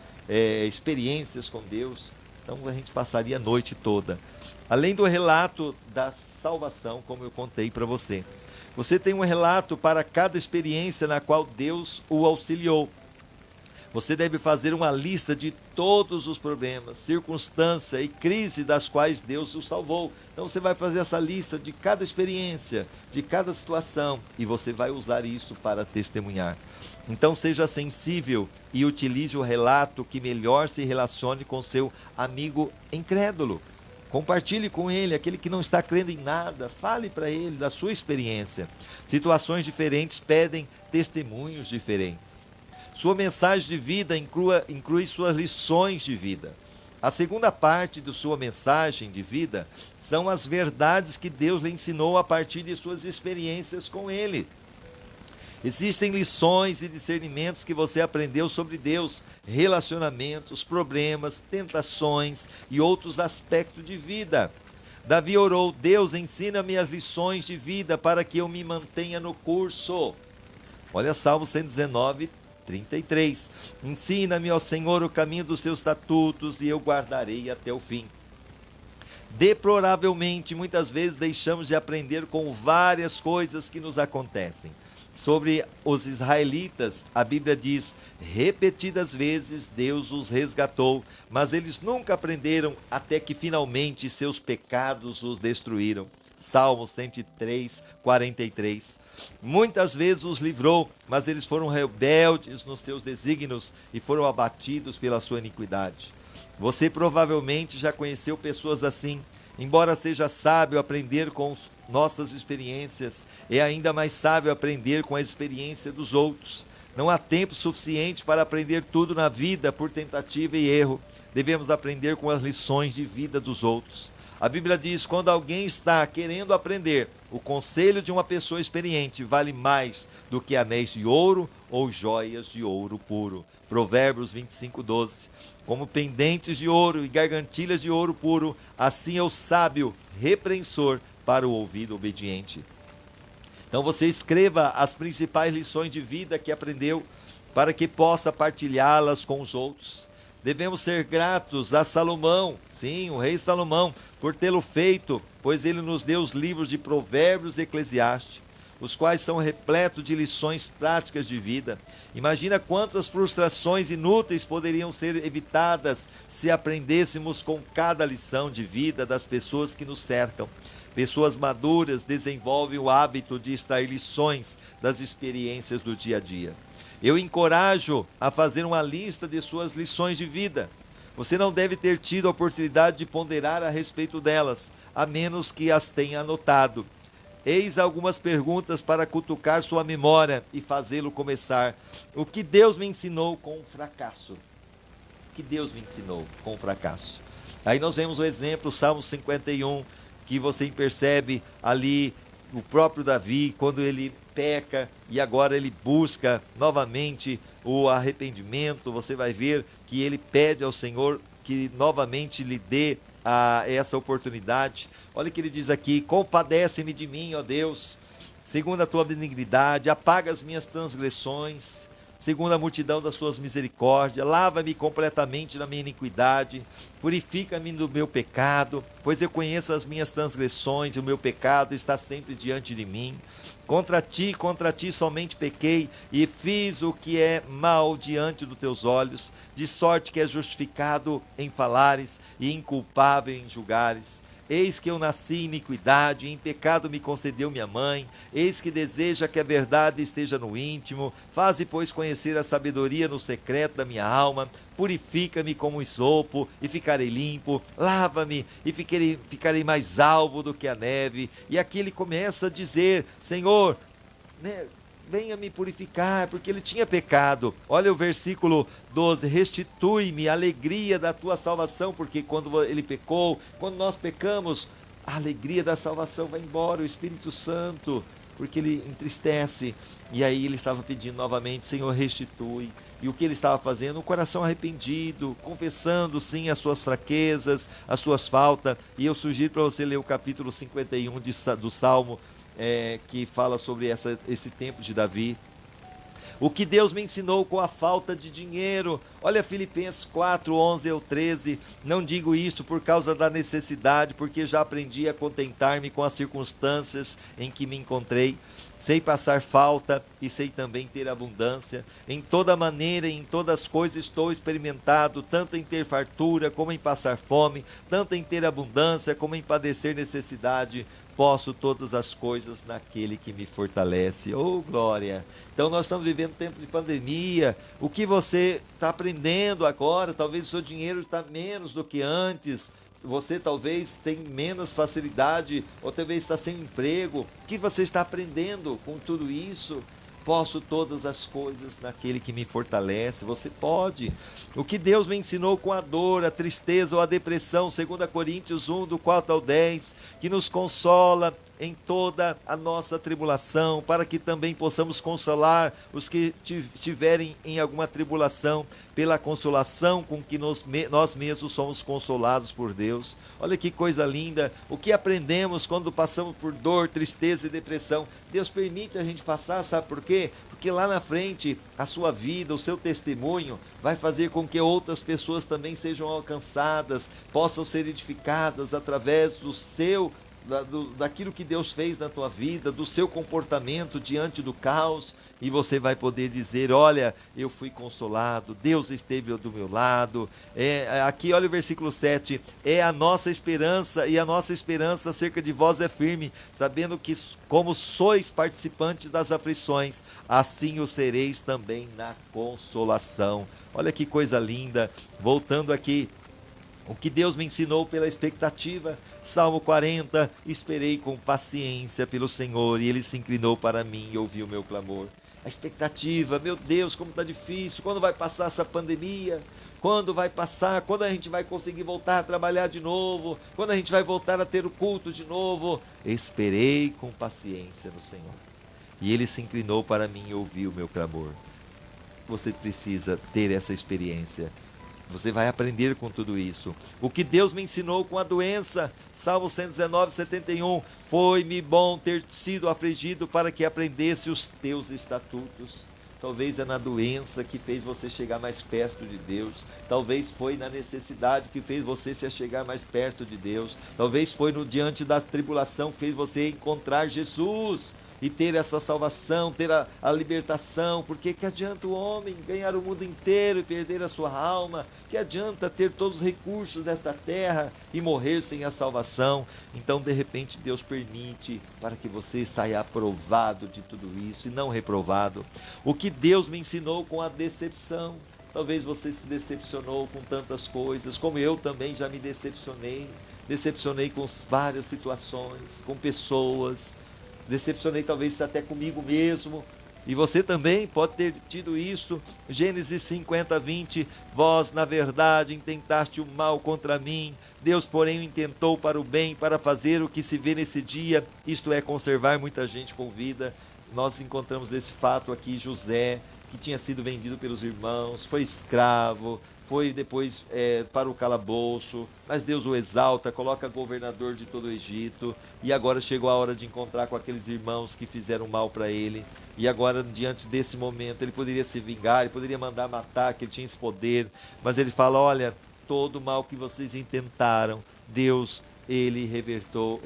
experiências com Deus. Então a gente passaria a noite toda. Além do relato da salvação, como eu contei para você, você tem um relato para cada experiência na qual Deus o auxiliou. Você deve fazer uma lista de todos os problemas, circunstância e crise das quais Deus o salvou. Então você vai fazer essa lista de cada experiência, de cada situação, e você vai usar isso para testemunhar. Então seja sensível e utilize o relato que melhor se relacione com seu amigo incrédulo. Compartilhe com ele, aquele que não está crendo em nada, fale para ele da sua experiência. Situações diferentes pedem testemunhos diferentes. Sua mensagem de vida inclui suas lições de vida. A segunda parte de sua mensagem de vida são as verdades que Deus lhe ensinou a partir de suas experiências com Ele. Existem lições e discernimentos que você aprendeu sobre Deus, relacionamentos, problemas, tentações e outros aspectos de vida. Davi orou: Deus, ensina-me as lições de vida para que eu me mantenha no curso. Olha Salmo 119, 33. Ensina-me, ó Senhor, o caminho dos teus estatutos e eu guardarei até o fim. Deploravelmente, muitas vezes deixamos de aprender com várias coisas que nos acontecem. Sobre os israelitas, a Bíblia diz: repetidas vezes Deus os resgatou, mas eles nunca aprenderam até que finalmente seus pecados os destruíram. Salmo 103, 43. Muitas vezes os livrou, mas eles foram rebeldes nos seus desígnios e foram abatidos pela sua iniquidade. Você provavelmente já conheceu pessoas assim. Embora seja sábio aprender com nossas experiências, é ainda mais sábio aprender com a experiência dos outros. Não há tempo suficiente para aprender tudo na vida por tentativa e erro. Devemos aprender com as lições de vida dos outros. A Bíblia diz: quando alguém está querendo aprender, o conselho de uma pessoa experiente vale mais do que anéis de ouro ou joias de ouro puro. Provérbios 25, 12. Como pendentes de ouro e gargantilhas de ouro puro, assim é o sábio repreensor para o ouvido obediente. Então você escreva as principais lições de vida que aprendeu, para que possa partilhá-las com os outros. Devemos ser gratos a Salomão, sim, o rei Salomão, por tê-lo feito, pois ele nos deu os livros de Provérbios e Eclesiastes, os quais são repletos de lições práticas de vida. Imagina quantas frustrações inúteis poderiam ser evitadas se aprendêssemos com cada lição de vida das pessoas que nos cercam. Pessoas maduras desenvolvem o hábito de extrair lições das experiências do dia a dia. Eu encorajo a fazer uma lista de suas lições de vida. Você não deve ter tido a oportunidade de ponderar a respeito delas, a menos que as tenha anotado. Eis algumas perguntas para cutucar sua memória e fazê-lo começar. O que Deus me ensinou com o fracasso? O que Deus me ensinou com o fracasso? Aí nós vemos o exemplo, Salmo 51, que você percebe ali o próprio Davi, quando ele peca e agora ele busca novamente o arrependimento. Você vai ver que ele pede ao Senhor que novamente lhe dê essa oportunidade. Olha o que ele diz aqui: compadece-me de mim, ó Deus, segundo a tua benignidade, apaga as minhas transgressões, segundo a multidão das suas misericórdias, lava-me completamente da minha iniquidade, purifica-me do meu pecado, pois eu conheço as minhas transgressões e o meu pecado está sempre diante de mim. Contra ti somente pequei e fiz o que é mal diante dos teus olhos, de sorte que é justificado em falares e inculpável em julgares. Eis que eu nasci em iniquidade, e em pecado me concedeu minha mãe. Eis que deseja que a verdade esteja no íntimo. Faze, pois, conhecer a sabedoria no secreto da minha alma. Purifica-me como isopo, e ficarei limpo. Lava-me, e ficarei mais alvo do que a neve. E aqui ele começa a dizer: Senhor, venha me purificar, porque ele tinha pecado. Olha o versículo 12: restitui-me a alegria da tua salvação, porque quando ele pecou, quando nós pecamos, a alegria da salvação vai embora, o Espírito Santo, porque ele entristece. E aí ele estava pedindo novamente: Senhor, restitui. E o que ele estava fazendo? Um coração arrependido, confessando sim as suas fraquezas, as suas faltas. E eu sugiro para você ler o capítulo 51 do Salmo, que fala sobre esse tempo de Davi. O que Deus me ensinou com a falta de dinheiro. Olha Filipenses 4, 11 ao 13. Não digo isso por causa da necessidade, porque já aprendi a contentar-me com as circunstâncias em que me encontrei. Sei passar falta e sei também ter abundância. Em toda maneira e em todas as coisas estou experimentado, tanto em ter fartura como em passar fome, tanto em ter abundância como em padecer necessidade. Posso todas as coisas naquele que me fortalece. Oh, glória! Então nós estamos vivendo tempo de pandemia. O que você está aprendendo agora? Talvez o seu dinheiro está menos do que antes. Você talvez tem menos facilidade, ou talvez está sem emprego. O que você está aprendendo com tudo isso? Posso todas as coisas naquele que me fortalece. Você pode. O que Deus me ensinou com a dor, a tristeza ou a depressão, 2 Coríntios 1, do 4 ao 10, que nos consola em toda a nossa tribulação, para que também possamos consolar os que estiverem em alguma tribulação, pela consolação com que nós mesmos somos consolados por Deus. Olha que coisa linda, o que aprendemos quando passamos por dor, tristeza e depressão. Deus permite a gente passar, sabe por quê? Porque lá na frente, a sua vida, o seu testemunho, vai fazer com que outras pessoas também sejam alcançadas, possam ser edificadas através daquilo que Deus fez na tua vida, do seu comportamento diante do caos, e você vai poder dizer: olha, eu fui consolado, Deus esteve do meu lado. Aqui olha o versículo 7, é a nossa esperança, e a nossa esperança acerca de vós é firme, sabendo que como sois participantes das aflições, assim o sereis também na consolação. Olha que coisa linda. Voltando aqui, o que Deus me ensinou pela expectativa. Salmo 40, esperei com paciência pelo Senhor, e Ele se inclinou para mim e ouviu o meu clamor. A expectativa, meu Deus, como está difícil, quando vai passar essa pandemia? Quando vai passar? Quando a gente vai conseguir voltar a trabalhar de novo? Quando a gente vai voltar a ter o culto de novo? Esperei com paciência no Senhor, e Ele se inclinou para mim e ouviu o meu clamor. Você precisa ter essa experiência. Você vai aprender com tudo isso. O que Deus me ensinou com a doença. Salmo 119, 71. Foi-me bom ter sido afligido para que aprendesse os teus estatutos. Talvez é na doença que fez você chegar mais perto de Deus. Talvez foi na necessidade que fez você se chegar mais perto de Deus. Talvez foi diante da tribulação que fez você encontrar Jesus e ter essa salvação, ter a libertação. Porque que adianta o homem ganhar o mundo inteiro e perder a sua alma? Que adianta ter todos os recursos desta terra e morrer sem a salvação? Então, de repente, Deus permite para que você saia aprovado de tudo isso e não reprovado. O que Deus me ensinou com a decepção. Talvez você se decepcionou com tantas coisas, como eu também já me decepcionei. Decepcionei com várias situações, com pessoas. Decepcionei talvez até comigo mesmo, e você também pode ter tido isso. Gênesis 50, 20, vós na verdade intentaste o mal contra mim, Deus porém o intentou para o bem, para fazer o que se vê nesse dia, isto é, conservar muita gente com vida. Nós encontramos esse fato aqui, José, que tinha sido vendido pelos irmãos, foi escravo, foi depois para o calabouço, mas Deus o exalta, coloca governador de todo o Egito, e agora chegou a hora de encontrar com aqueles irmãos que fizeram mal para ele, e agora diante desse momento ele poderia se vingar, ele poderia mandar matar, que ele tinha esse poder, mas ele fala: olha, todo o mal que vocês intentaram, Deus, ele reverteu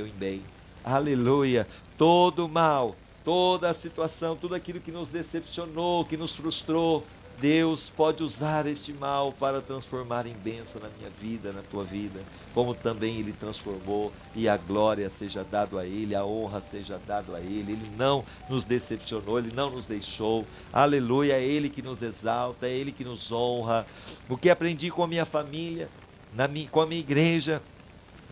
em bem. Aleluia! Todo o mal, toda a situação, tudo aquilo que nos decepcionou, que nos frustrou, Deus pode usar este mal para transformar em bênção na minha vida, na tua vida, como também Ele transformou, e a glória seja dada a Ele, a honra seja dada a Ele. Ele não nos decepcionou, Ele não nos deixou, aleluia, é Ele que nos exalta, é Ele que nos honra. O que aprendi com a minha família, com a minha igreja,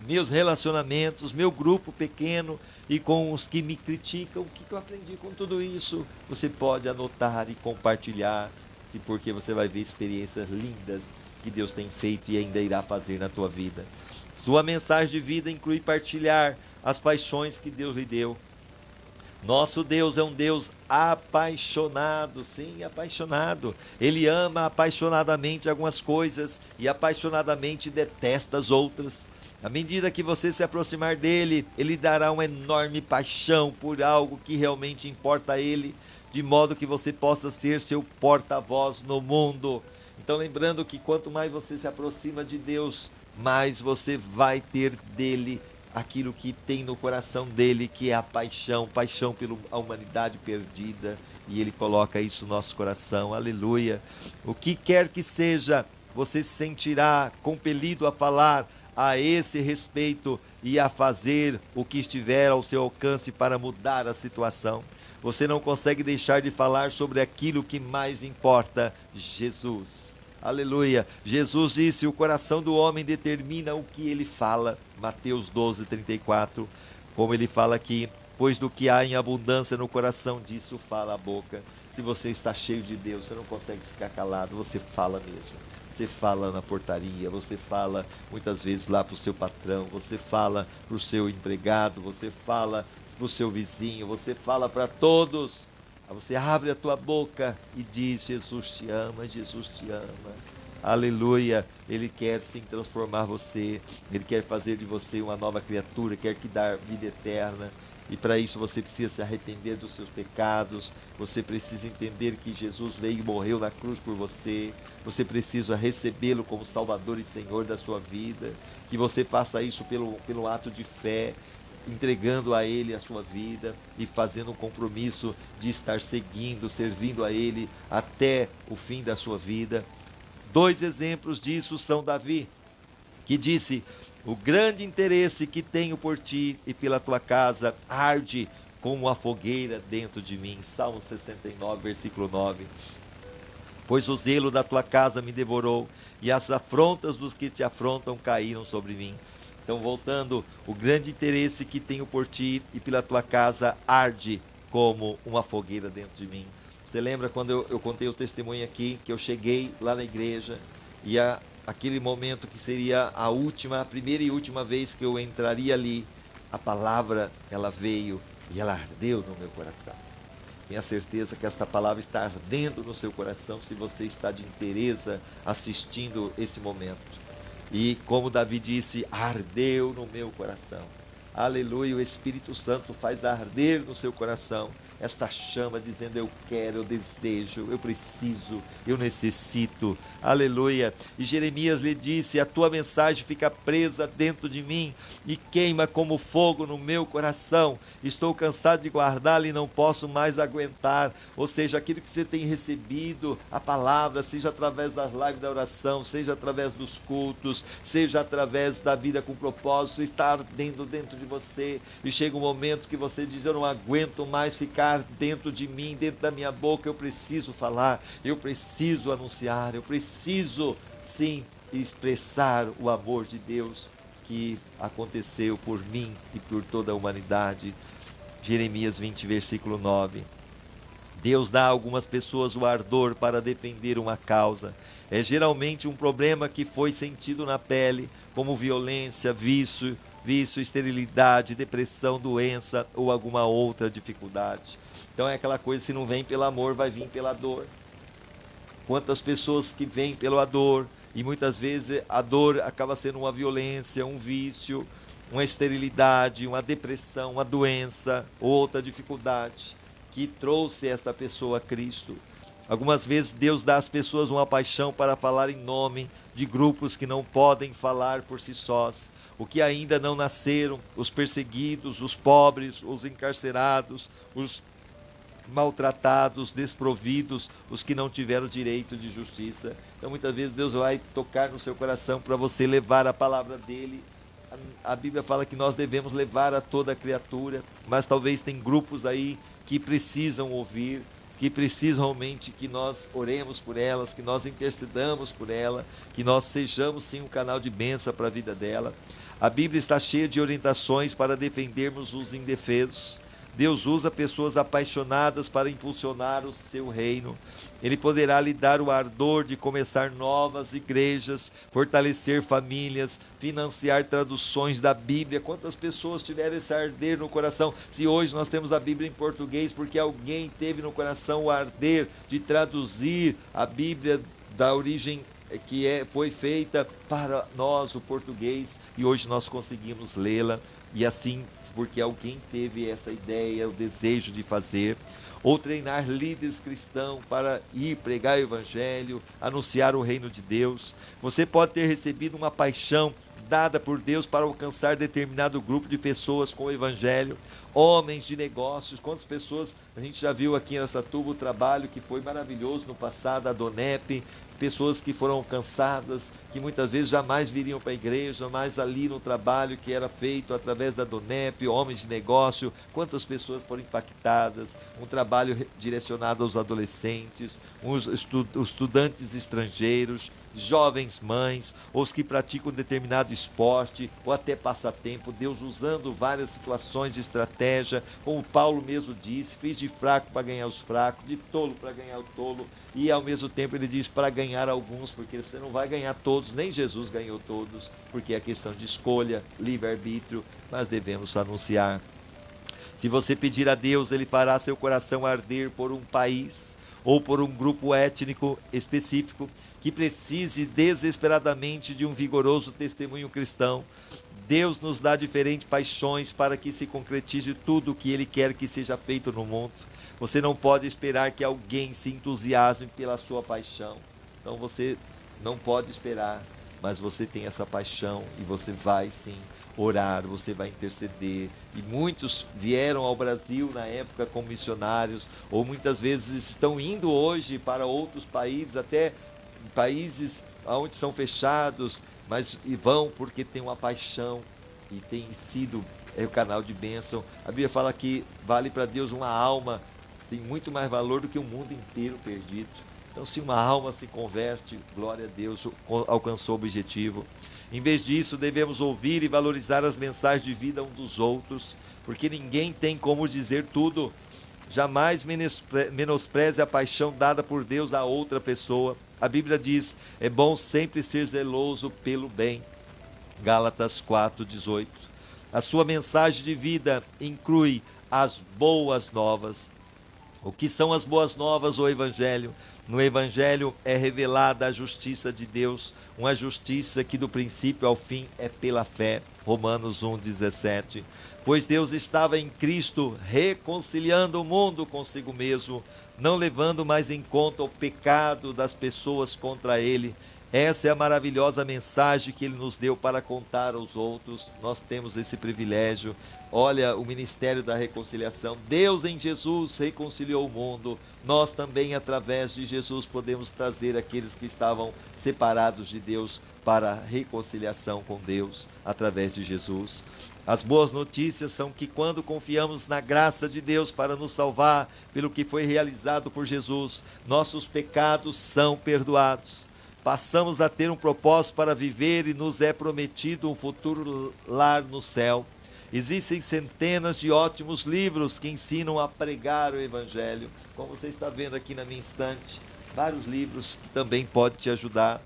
meus relacionamentos, meu grupo pequeno e com os que me criticam, o que eu aprendi com tudo isso? Você pode anotar e compartilhar, e porque você vai ver experiências lindas que Deus tem feito e ainda irá fazer na tua vida. Sua mensagem de vida inclui partilhar as paixões que Deus lhe deu. Nosso Deus é um Deus apaixonado, sim, apaixonado. Ele ama apaixonadamente algumas coisas e apaixonadamente detesta as outras. À medida que você se aproximar dele, ele dará uma enorme paixão por algo que realmente importa a ele. de modo que você possa ser seu porta-voz no mundo. Então, lembrando que quanto mais você se aproxima de Deus, mais você vai ter dele aquilo que tem no coração dele, que é a paixão, paixão pela humanidade perdida, e ele coloca isso no nosso coração. Aleluia. O que quer que seja, você se sentirá compelido a falar a esse respeito e a fazer o que estiver ao seu alcance para mudar a situação. Você não consegue deixar de falar sobre aquilo que mais importa, Jesus. Aleluia. Jesus disse: o coração do homem determina o que ele fala. Mateus 12:34. Como ele fala aqui: pois do que há em abundância no coração, disso fala a boca. Se você está cheio de Deus, você não consegue ficar calado, você fala mesmo. Você fala na portaria, você fala muitas vezes lá para o seu patrão, você fala para o seu empregado, você fala para o seu vizinho, você fala para todos. Você abre a tua boca e diz: Jesus te ama, Jesus te ama. Aleluia. Ele quer sim transformar você, ele quer fazer de você uma nova criatura, quer te dar vida eterna. E para isso você precisa se arrepender dos seus pecados, você precisa entender que Jesus veio e morreu na cruz por você, você precisa recebê-lo como Salvador e Senhor da sua vida, que você faça isso pelo ato de fé, entregando a Ele a sua vida e fazendo um compromisso de estar seguindo, servindo a Ele até o fim da sua vida. Dois exemplos disso são Davi, que disse: o grande interesse que tenho por ti e pela tua casa arde como a fogueira dentro de mim. Salmo 69, versículo 9. Pois o zelo da tua casa me devorou, e as afrontas dos que te afrontam caíram sobre mim. Então, voltando, o grande interesse que tenho por ti e pela tua casa arde como uma fogueira dentro de mim. Você lembra quando eu contei o testemunho aqui, que eu cheguei lá na igreja, e aquele momento que seria a primeira e última vez que eu entraria ali, a palavra, ela veio e ela ardeu no meu coração. Tenha certeza que esta palavra está ardendo no seu coração, se você está de interesse assistindo esse momento. E como Davi disse, ardeu no meu coração. Aleluia, o Espírito Santo faz arder no seu coração esta chama, dizendo: eu quero, eu desejo, eu preciso, eu necessito. Aleluia. E Jeremias lhe disse: a tua mensagem fica presa dentro de mim e queima como fogo no meu coração. Estou cansado de guardá-la e não posso mais aguentar. Ou seja, aquilo que você tem recebido, a palavra, seja através das lives da oração, seja através dos cultos, seja através da vida com propósito, está ardendo dentro de você. E chega um momento que você diz: eu não aguento mais ficar dentro de mim, dentro da minha boca, eu preciso falar, eu preciso anunciar, eu preciso sim expressar o amor de Deus que aconteceu por mim e por toda a humanidade. Jeremias 20, versículo 9. Deus dá a algumas pessoas o ardor para defender uma causa. É geralmente um problema que foi sentido na pele, como violência, vício, esterilidade, depressão, doença ou alguma outra dificuldade. Então é aquela coisa: se não vem pelo amor, vai vir pela dor. Quantas pessoas que vêm pela dor, e muitas vezes a dor acaba sendo uma violência, um vício, uma esterilidade, uma depressão, uma doença, outra dificuldade, que trouxe esta pessoa a Cristo. Algumas vezes Deus dá às pessoas uma paixão para falar em nome de grupos que não podem falar por si sós, o que ainda não nasceram, os perseguidos, os pobres, os encarcerados, os maltratados, desprovidos, os que não tiveram direito de justiça. Então muitas vezes Deus vai tocar no seu coração para você levar a palavra dele. A Bíblia fala que nós devemos levar a toda criatura, mas talvez tem grupos aí que precisam ouvir, que precisam realmente que nós oremos por elas, que nós intercedamos por ela, que nós sejamos sim um canal de bênção para a vida dela. A Bíblia está cheia de orientações para defendermos os indefesos. Deus usa pessoas apaixonadas para impulsionar o seu reino. Ele poderá lhe dar o ardor de começar novas igrejas, fortalecer famílias, financiar traduções da Bíblia. Quantas pessoas tiveram esse arder no coração? Se hoje nós temos a Bíblia em português, porque alguém teve no coração o arder de traduzir a Bíblia da origem que foi feita para nós, o português, e hoje nós conseguimos lê-la. E assim porque alguém teve essa ideia, o desejo de fazer, ou treinar líderes cristãos para ir pregar o evangelho, anunciar o reino de Deus. Você pode ter recebido uma paixão dada por Deus para alcançar determinado grupo de pessoas com o evangelho, homens de negócios. Quantas pessoas a gente já viu aqui em Araçatuba, o trabalho que foi maravilhoso no passado, a Donep, pessoas que foram alcançadas, que muitas vezes jamais viriam para a igreja, mas ali no trabalho que era feito através da Donep, homens de negócio, quantas pessoas foram impactadas, um trabalho direcionado aos adolescentes, os estudantes estrangeiros, jovens mães, ou os que praticam determinado esporte, ou até passatempo, Deus usando várias situações de estratégia, como Paulo mesmo disse, fiz de fraco para ganhar os fracos, de tolo para ganhar o tolo, e ao mesmo tempo ele diz para ganhar alguns, porque você não vai ganhar todos, nem Jesus ganhou todos, porque é questão de escolha, livre-arbítrio, mas devemos anunciar. Se você pedir a Deus, Ele fará seu coração arder por um país ou por um grupo étnico específico que precise desesperadamente de um vigoroso testemunho cristão. Deus nos dá diferentes paixões para que se concretize tudo o que Ele quer que seja feito no mundo. Você não pode esperar que alguém se entusiasme pela sua paixão. Então você não pode esperar, mas você tem essa paixão e você vai sim orar, você vai interceder. E muitos vieram ao Brasil na época como missionários, ou muitas vezes estão indo hoje para outros países, até países onde são fechados, mas e vão porque tem uma paixão e tem sido o canal de bênção. A Bíblia fala que vale para Deus uma alma, tem muito mais valor do que o mundo inteiro perdido. Então, se uma alma se converte, glória a Deus, alcançou o objetivo. Em vez disso, devemos ouvir e valorizar as mensagens de vida um dos outros, porque ninguém tem como dizer tudo. Jamais menospreze a paixão dada por Deus a outra pessoa. A Bíblia diz, é bom sempre ser zeloso pelo bem. Gálatas 4:18. A sua mensagem de vida inclui as boas novas. O que são as boas novas, o Evangelho? No Evangelho é revelada a justiça de Deus, uma justiça que do princípio ao fim é pela fé. Romanos 1:17. Pois Deus estava em Cristo reconciliando o mundo consigo mesmo, não levando mais em conta o pecado das pessoas contra Ele. Essa é a maravilhosa mensagem que Ele nos deu para contar aos outros. Nós temos esse privilégio. Olha, o ministério da reconciliação. Deus em Jesus reconciliou o mundo. Nós também, através de Jesus, podemos trazer aqueles que estavam separados de Deus para a reconciliação com Deus, através de Jesus. As boas notícias são que quando confiamos na graça de Deus para nos salvar, pelo que foi realizado por Jesus, nossos pecados são perdoados. Passamos a ter um propósito para viver e nos é prometido um futuro lar no céu. Existem centenas de ótimos livros que ensinam a pregar o Evangelho. Como você está vendo aqui na minha estante, vários livros que também podem te ajudar.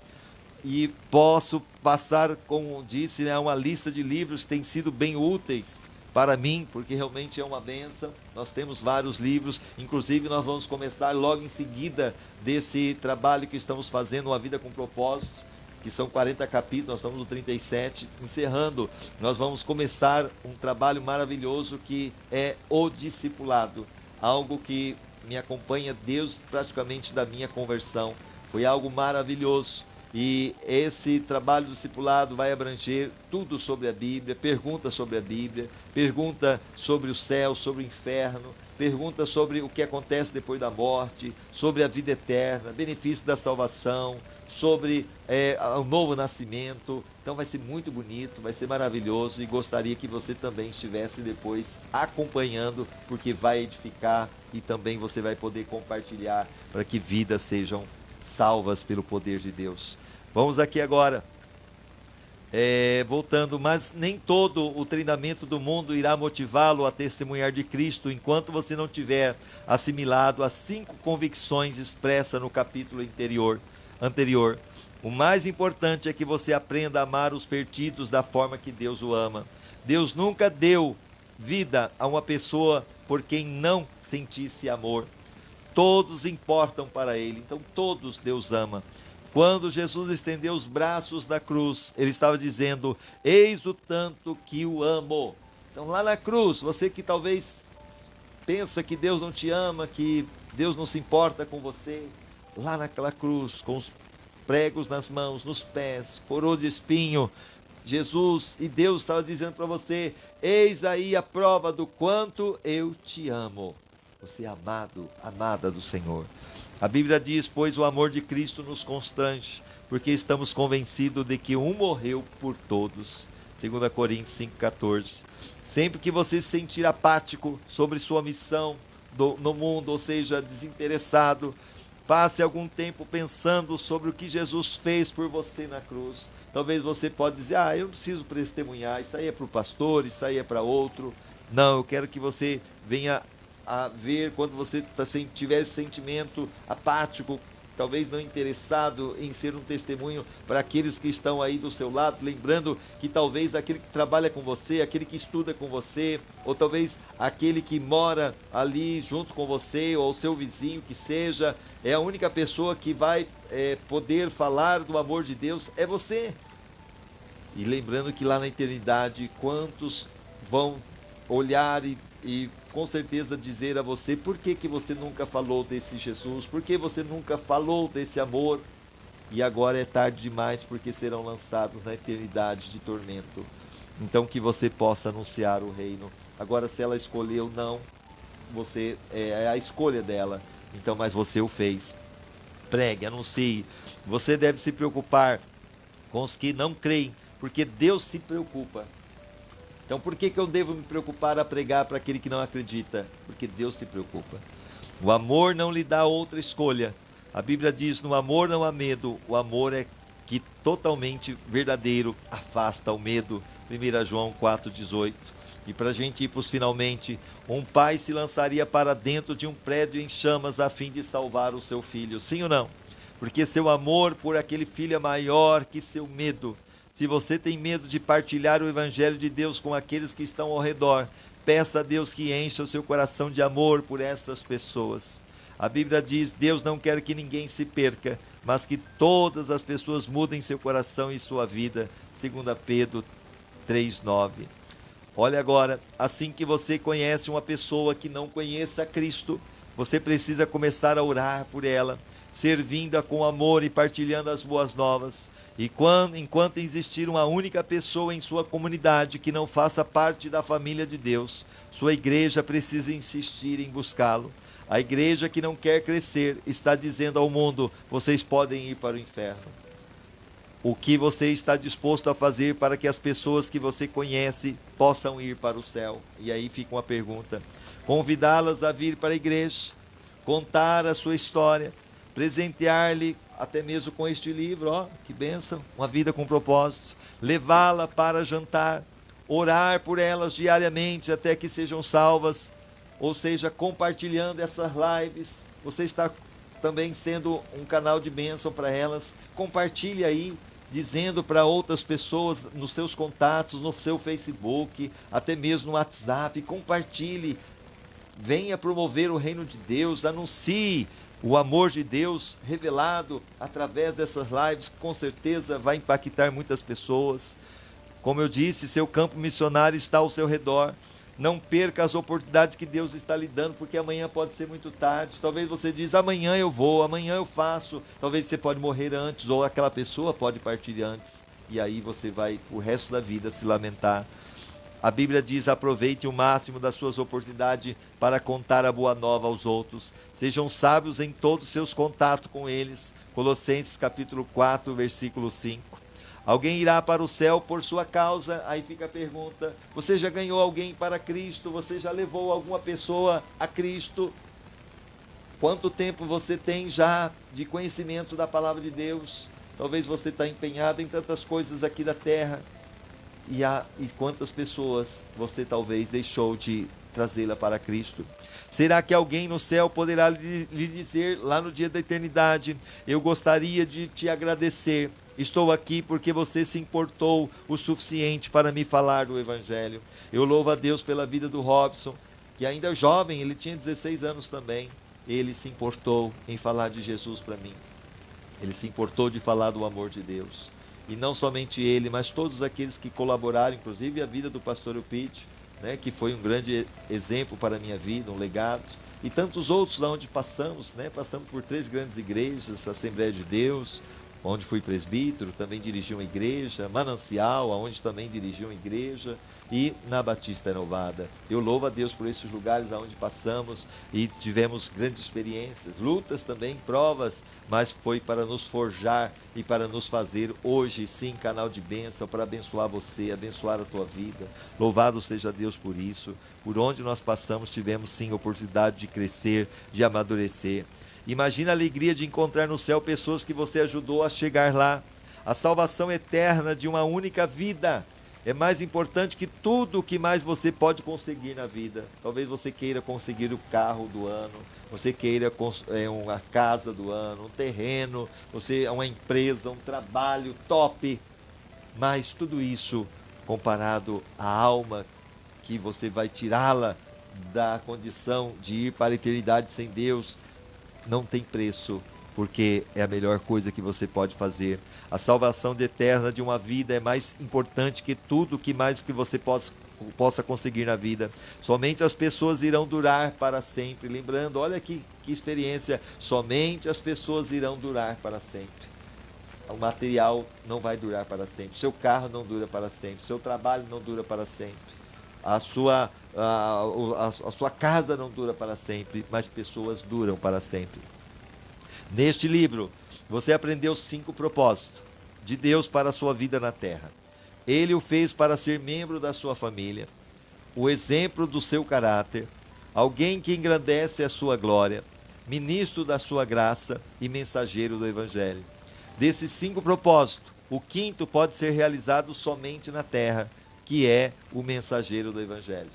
E posso passar, como disse, uma lista de livros que têm sido bem úteis para mim, porque realmente é uma bênção. Nós temos vários livros, inclusive nós vamos começar logo em seguida desse trabalho que estamos fazendo, Uma Vida com Propósito, que são 40 capítulos, nós estamos no 37, encerrando. Nós vamos começar um trabalho maravilhoso que é o discipulado, algo que me acompanha desde praticamente da minha conversão. Foi algo maravilhoso. E esse trabalho discipulado vai abranger tudo sobre a Bíblia, pergunta sobre a Bíblia, pergunta sobre o céu, sobre o inferno, pergunta sobre o que acontece depois da morte, sobre a vida eterna, benefício da salvação, sobre o novo nascimento. Então vai ser muito bonito, vai ser maravilhoso e gostaria que você também estivesse depois acompanhando, porque vai edificar e também você vai poder compartilhar para que vidas sejam salvas pelo poder de Deus. Vamos aqui agora, voltando, mas nem todo o treinamento do mundo irá motivá-lo a testemunhar de Cristo enquanto você não tiver assimilado as 5 convicções expressas no capítulo anterior. O mais importante é que você aprenda a amar os perdidos da forma que Deus o ama. Deus nunca deu vida a uma pessoa por quem não sentisse amor. Todos importam para Ele, então todos Deus ama. Quando Jesus estendeu os braços da cruz, Ele estava dizendo, eis o tanto que o amo. Então lá na cruz, você que talvez pensa que Deus não te ama, que Deus não se importa com você, lá naquela cruz, com os pregos nas mãos, nos pés, coroa de espinho, Jesus e Deus estava dizendo para você: eis aí a prova do quanto eu te amo. Você é amado, amada do Senhor. A Bíblia diz: pois o amor de Cristo nos constrange, porque estamos convencidos de que um morreu por todos. 2 Coríntios 5,14. Sempre que você se sentir apático sobre sua missão no mundo, ou seja, desinteressado, passe algum tempo pensando sobre o que Jesus fez por você na cruz. Talvez você pode dizer: eu não preciso testemunhar, isso aí é para o pastor, isso aí é para outro. Não, eu quero que você venha a ver, quando você tiver esse sentimento apático, talvez não interessado em ser um testemunho para aqueles que estão aí do seu lado, lembrando que talvez aquele que trabalha com você, aquele que estuda com você, ou talvez aquele que mora ali junto com você, ou seu vizinho que seja, é a única pessoa que vai poder falar do amor de Deus, é você. E lembrando que lá na eternidade, quantos vão olhar e com certeza dizer a você: por que você nunca falou desse Jesus? Por que você nunca falou desse amor? E agora é tarde demais, porque serão lançados na eternidade de tormento. Então que você possa anunciar o reino. Agora, se ela escolheu não, você é a escolha dela. Então, mas você o fez. Pregue, anuncie. Você deve se preocupar com os que não creem, porque Deus se preocupa. Então por que eu devo me preocupar a pregar para aquele que não acredita? Porque Deus se preocupa. O amor não lhe dá outra escolha. A Bíblia diz: no amor não há medo. O amor é que totalmente verdadeiro afasta o medo. 1 João 4,18. E para a gente ir para os finalmente, um pai se lançaria para dentro de um prédio em chamas a fim de salvar o seu filho. Sim ou não? Porque seu amor por aquele filho é maior que seu medo. Se você tem medo de partilhar o Evangelho de Deus com aqueles que estão ao redor, peça a Deus que encha o seu coração de amor por essas pessoas. A Bíblia diz: Deus não quer que ninguém se perca, mas que todas as pessoas mudem seu coração e sua vida. 2 Pedro 3,9. Olha agora, assim que você conhece uma pessoa que não conheça Cristo, você precisa começar a orar por ela, servindo-a com amor e partilhando as boas novas. E enquanto existir uma única pessoa em sua comunidade que não faça parte da família de Deus, sua igreja precisa insistir em buscá-lo. A igreja que não quer crescer está dizendo ao mundo: vocês podem ir para o inferno. O que você está disposto a fazer para que as pessoas que você conhece possam ir para o céu? E aí fica uma pergunta: convidá-las a vir para a igreja, contar a sua história, presentear-lhe até mesmo com este livro, que bênção, Uma Vida com Propósito, levá-la para jantar, orar por elas diariamente até que sejam salvas, ou seja, compartilhando essas lives. Você está também sendo um canal de bênção para elas. Compartilhe aí, dizendo para outras pessoas nos seus contatos, no seu Facebook, até mesmo no WhatsApp. Compartilhe, venha promover o reino de Deus, anuncie o amor de Deus revelado através dessas lives, com certeza vai impactar muitas pessoas. Como eu disse, seu campo missionário está ao seu redor. Não perca as oportunidades que Deus está lhe dando, porque amanhã pode ser muito tarde. Talvez você diz: amanhã eu vou, amanhã eu faço. Talvez você pode morrer antes, ou aquela pessoa pode partir antes. E aí você vai o resto da vida se lamentar. A Bíblia diz: aproveite o máximo das suas oportunidades para contar a boa nova aos outros. Sejam sábios em todos os seus contatos com eles. Colossenses capítulo 4, versículo 5. Alguém irá para o céu por sua causa? Aí fica a pergunta: você já ganhou alguém para Cristo? Você já levou alguma pessoa a Cristo? Quanto tempo você tem já de conhecimento da palavra de Deus? Talvez você está empenhado em tantas coisas aqui da terra. E quantas pessoas você talvez deixou de trazê-la para Cristo? Será que alguém no céu poderá lhe dizer lá no dia da eternidade: eu gostaria de te agradecer, estou aqui porque você se importou o suficiente para me falar do Evangelho? Eu louvo a Deus pela vida do Robson, que ainda é jovem, ele tinha 16 anos também. Ele se importou em falar de Jesus para mim. Ele se importou de falar do amor de Deus. E não somente ele, mas todos aqueles que colaboraram, inclusive a vida do pastor Upite, né, que foi um grande exemplo para a minha vida, um legado, e tantos outros lá onde passamos, né, passamos por 3 grandes igrejas, Assembleia de Deus, onde fui presbítero, também dirigi uma igreja, Manancial, onde também dirigi uma igreja, e na Batista Renovada. Eu louvo a Deus por esses lugares aonde passamos e tivemos grandes experiências, lutas também, provas, mas foi para nos forjar e para nos fazer hoje sim canal de bênção, para abençoar você, abençoar a tua vida. Louvado seja Deus por isso. Por onde nós passamos tivemos sim oportunidade de crescer, de amadurecer. Imagina a alegria de encontrar no céu pessoas que você ajudou a chegar lá. A salvação eterna de uma única vida é mais importante que tudo o que mais você pode conseguir na vida. Talvez você queira conseguir o carro do ano, você queira uma casa do ano, um terreno, uma empresa, um trabalho top. Mas tudo isso, comparado à alma que você vai tirá-la da condição de ir para a eternidade sem Deus, não tem preço, porque é a melhor coisa que você pode fazer. A salvação eterna de uma vida é mais importante que tudo que mais que você possa conseguir na vida. Somente as pessoas irão durar para sempre. Lembrando, olha que experiência, somente as pessoas irão durar para sempre. O material não vai durar para sempre, seu carro não dura para sempre, seu trabalho não dura para sempre, a sua casa não dura para sempre, mas pessoas duram para sempre. Neste livro, você aprendeu 5 propósitos de Deus para a sua vida na terra. Ele o fez para ser membro da sua família, o exemplo do seu caráter, alguém que engrandece a sua glória, ministro da sua graça e mensageiro do Evangelho. Desses 5 propósitos, o 5º pode ser realizado somente na terra, que é o mensageiro do Evangelho.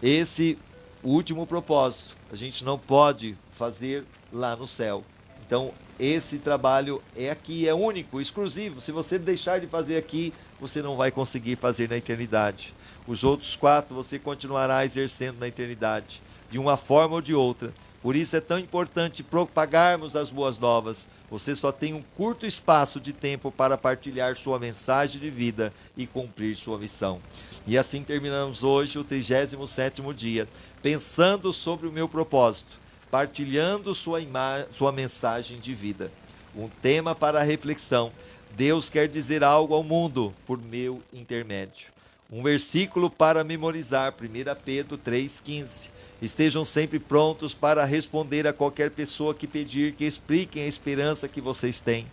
Esse último propósito, a gente não pode fazer lá no céu. Então, esse trabalho é aqui, é único, exclusivo. Se você deixar de fazer aqui, você não vai conseguir fazer na eternidade. Os outros 4 você continuará exercendo na eternidade, de uma forma ou de outra. Por isso é tão importante propagarmos as boas novas. Você só tem um curto espaço de tempo para partilhar sua mensagem de vida e cumprir sua missão. E assim terminamos hoje o 37º dia, pensando sobre o meu propósito, partilhando sua mensagem de vida. Um tema para a reflexão. Deus quer dizer algo ao mundo por meu intermédio. Um versículo para memorizar, 1 Pedro 3,15. Estejam sempre prontos para responder a qualquer pessoa que pedir que expliquem a esperança que vocês têm.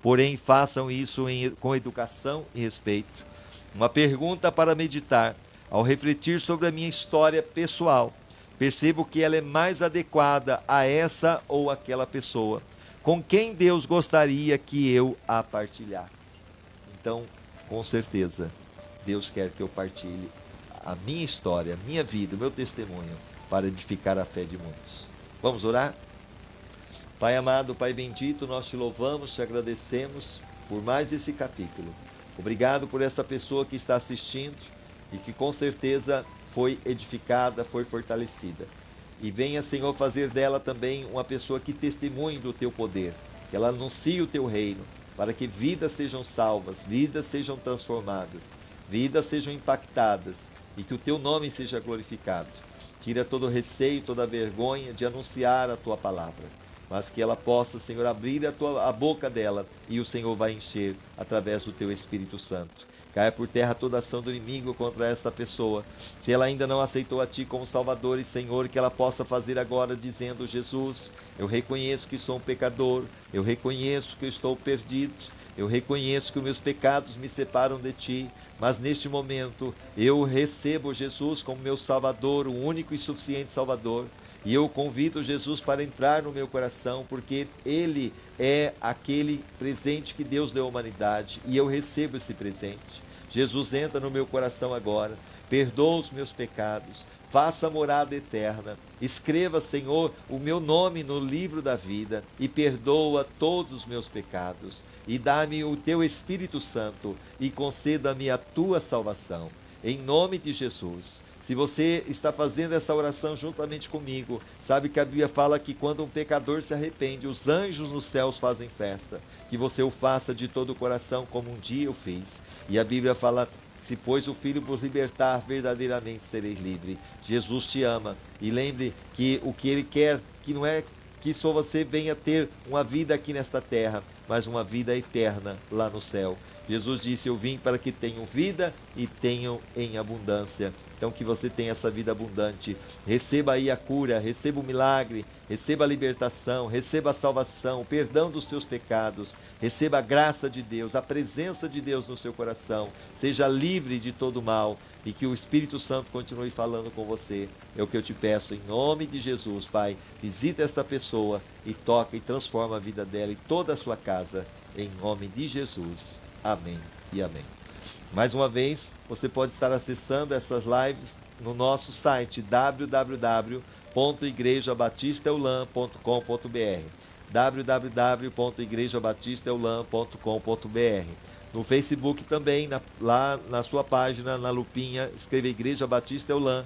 Porém, façam isso com educação e respeito. Uma pergunta para meditar. Ao refletir sobre a minha história pessoal, percebo que ela é mais adequada a essa ou aquela pessoa. Com quem Deus gostaria que eu a partilhasse? Então, com certeza, Deus quer que eu partilhe a minha história, a minha vida, o meu testemunho, para edificar a fé de muitos. Vamos orar? Pai amado, Pai bendito, nós te louvamos, te agradecemos por mais esse capítulo. Obrigado por esta pessoa que está assistindo e que com certeza foi edificada, foi fortalecida. E venha, Senhor, fazer dela também uma pessoa que testemunhe do teu poder, que ela anuncie o teu reino, para que vidas sejam salvas, vidas sejam transformadas, vidas sejam impactadas e que o teu nome seja glorificado. Tira todo o receio, toda a vergonha de anunciar a tua palavra, mas que ela possa, Senhor, abrir a boca dela e o Senhor vai encher através do teu Espírito Santo. Caia por terra toda ação do inimigo contra esta pessoa. Se ela ainda não aceitou a Ti como Salvador e Senhor, que ela possa fazer agora dizendo: Jesus, eu reconheço que sou um pecador, eu reconheço que eu estou perdido, eu reconheço que os meus pecados me separam de Ti, mas neste momento eu recebo Jesus como meu Salvador, o único e suficiente Salvador. E eu convido Jesus para entrar no meu coração, porque Ele é aquele presente que Deus deu à humanidade, e eu recebo esse presente. Jesus, entra no meu coração agora, perdoa os meus pecados, faça morada eterna, escreva, Senhor, o meu nome no livro da vida, e perdoa todos os meus pecados, e dá-me o teu Espírito Santo, e conceda-me a tua salvação. Em nome de Jesus. Se você está fazendo essa oração juntamente comigo, sabe que a Bíblia fala que quando um pecador se arrepende, os anjos nos céus fazem festa. Que você o faça de todo o coração, como um dia eu fiz. E a Bíblia fala: Se, pois, o Filho vos libertar, verdadeiramente sereis livres. Jesus te ama. E lembre que o que Ele quer, que não é que só você venha ter uma vida aqui nesta terra, mas uma vida eterna lá no céu. Jesus disse: eu vim para que tenham vida e tenham em abundância. Então que você tenha essa vida abundante. Receba aí a cura, receba o milagre, receba a libertação, receba a salvação, o perdão dos teus pecados, receba a graça de Deus, a presença de Deus no seu coração. Seja livre de todo mal e que o Espírito Santo continue falando com você. É o que eu te peço em nome de Jesus, Pai. Visita esta pessoa e toca e transforma a vida dela e toda a sua casa. Em nome de Jesus. Amém e amém. Mais uma vez, você pode estar acessando essas lives no nosso site www.igrejabatistaeulam.com.br www.igrejabatistaeulam.com.br. No Facebook também, lá na sua página, na lupinha, escreva Igreja Batista Eulam,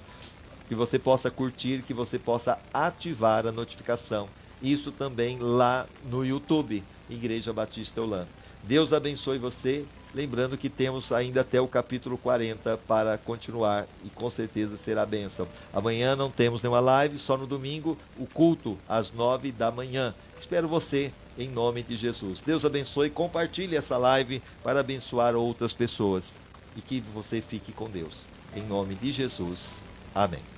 que você possa curtir, que você possa ativar a notificação. Isso também lá no YouTube, Igreja Batista Eulam. Deus abençoe você, lembrando que temos ainda até o capítulo 40 para continuar e com certeza será bênção. Amanhã não temos nenhuma live, só no domingo o culto às 9 da manhã. Espero você em nome de Jesus. Deus abençoe, compartilhe essa live para abençoar outras pessoas e que você fique com Deus. Em nome de Jesus. Amém.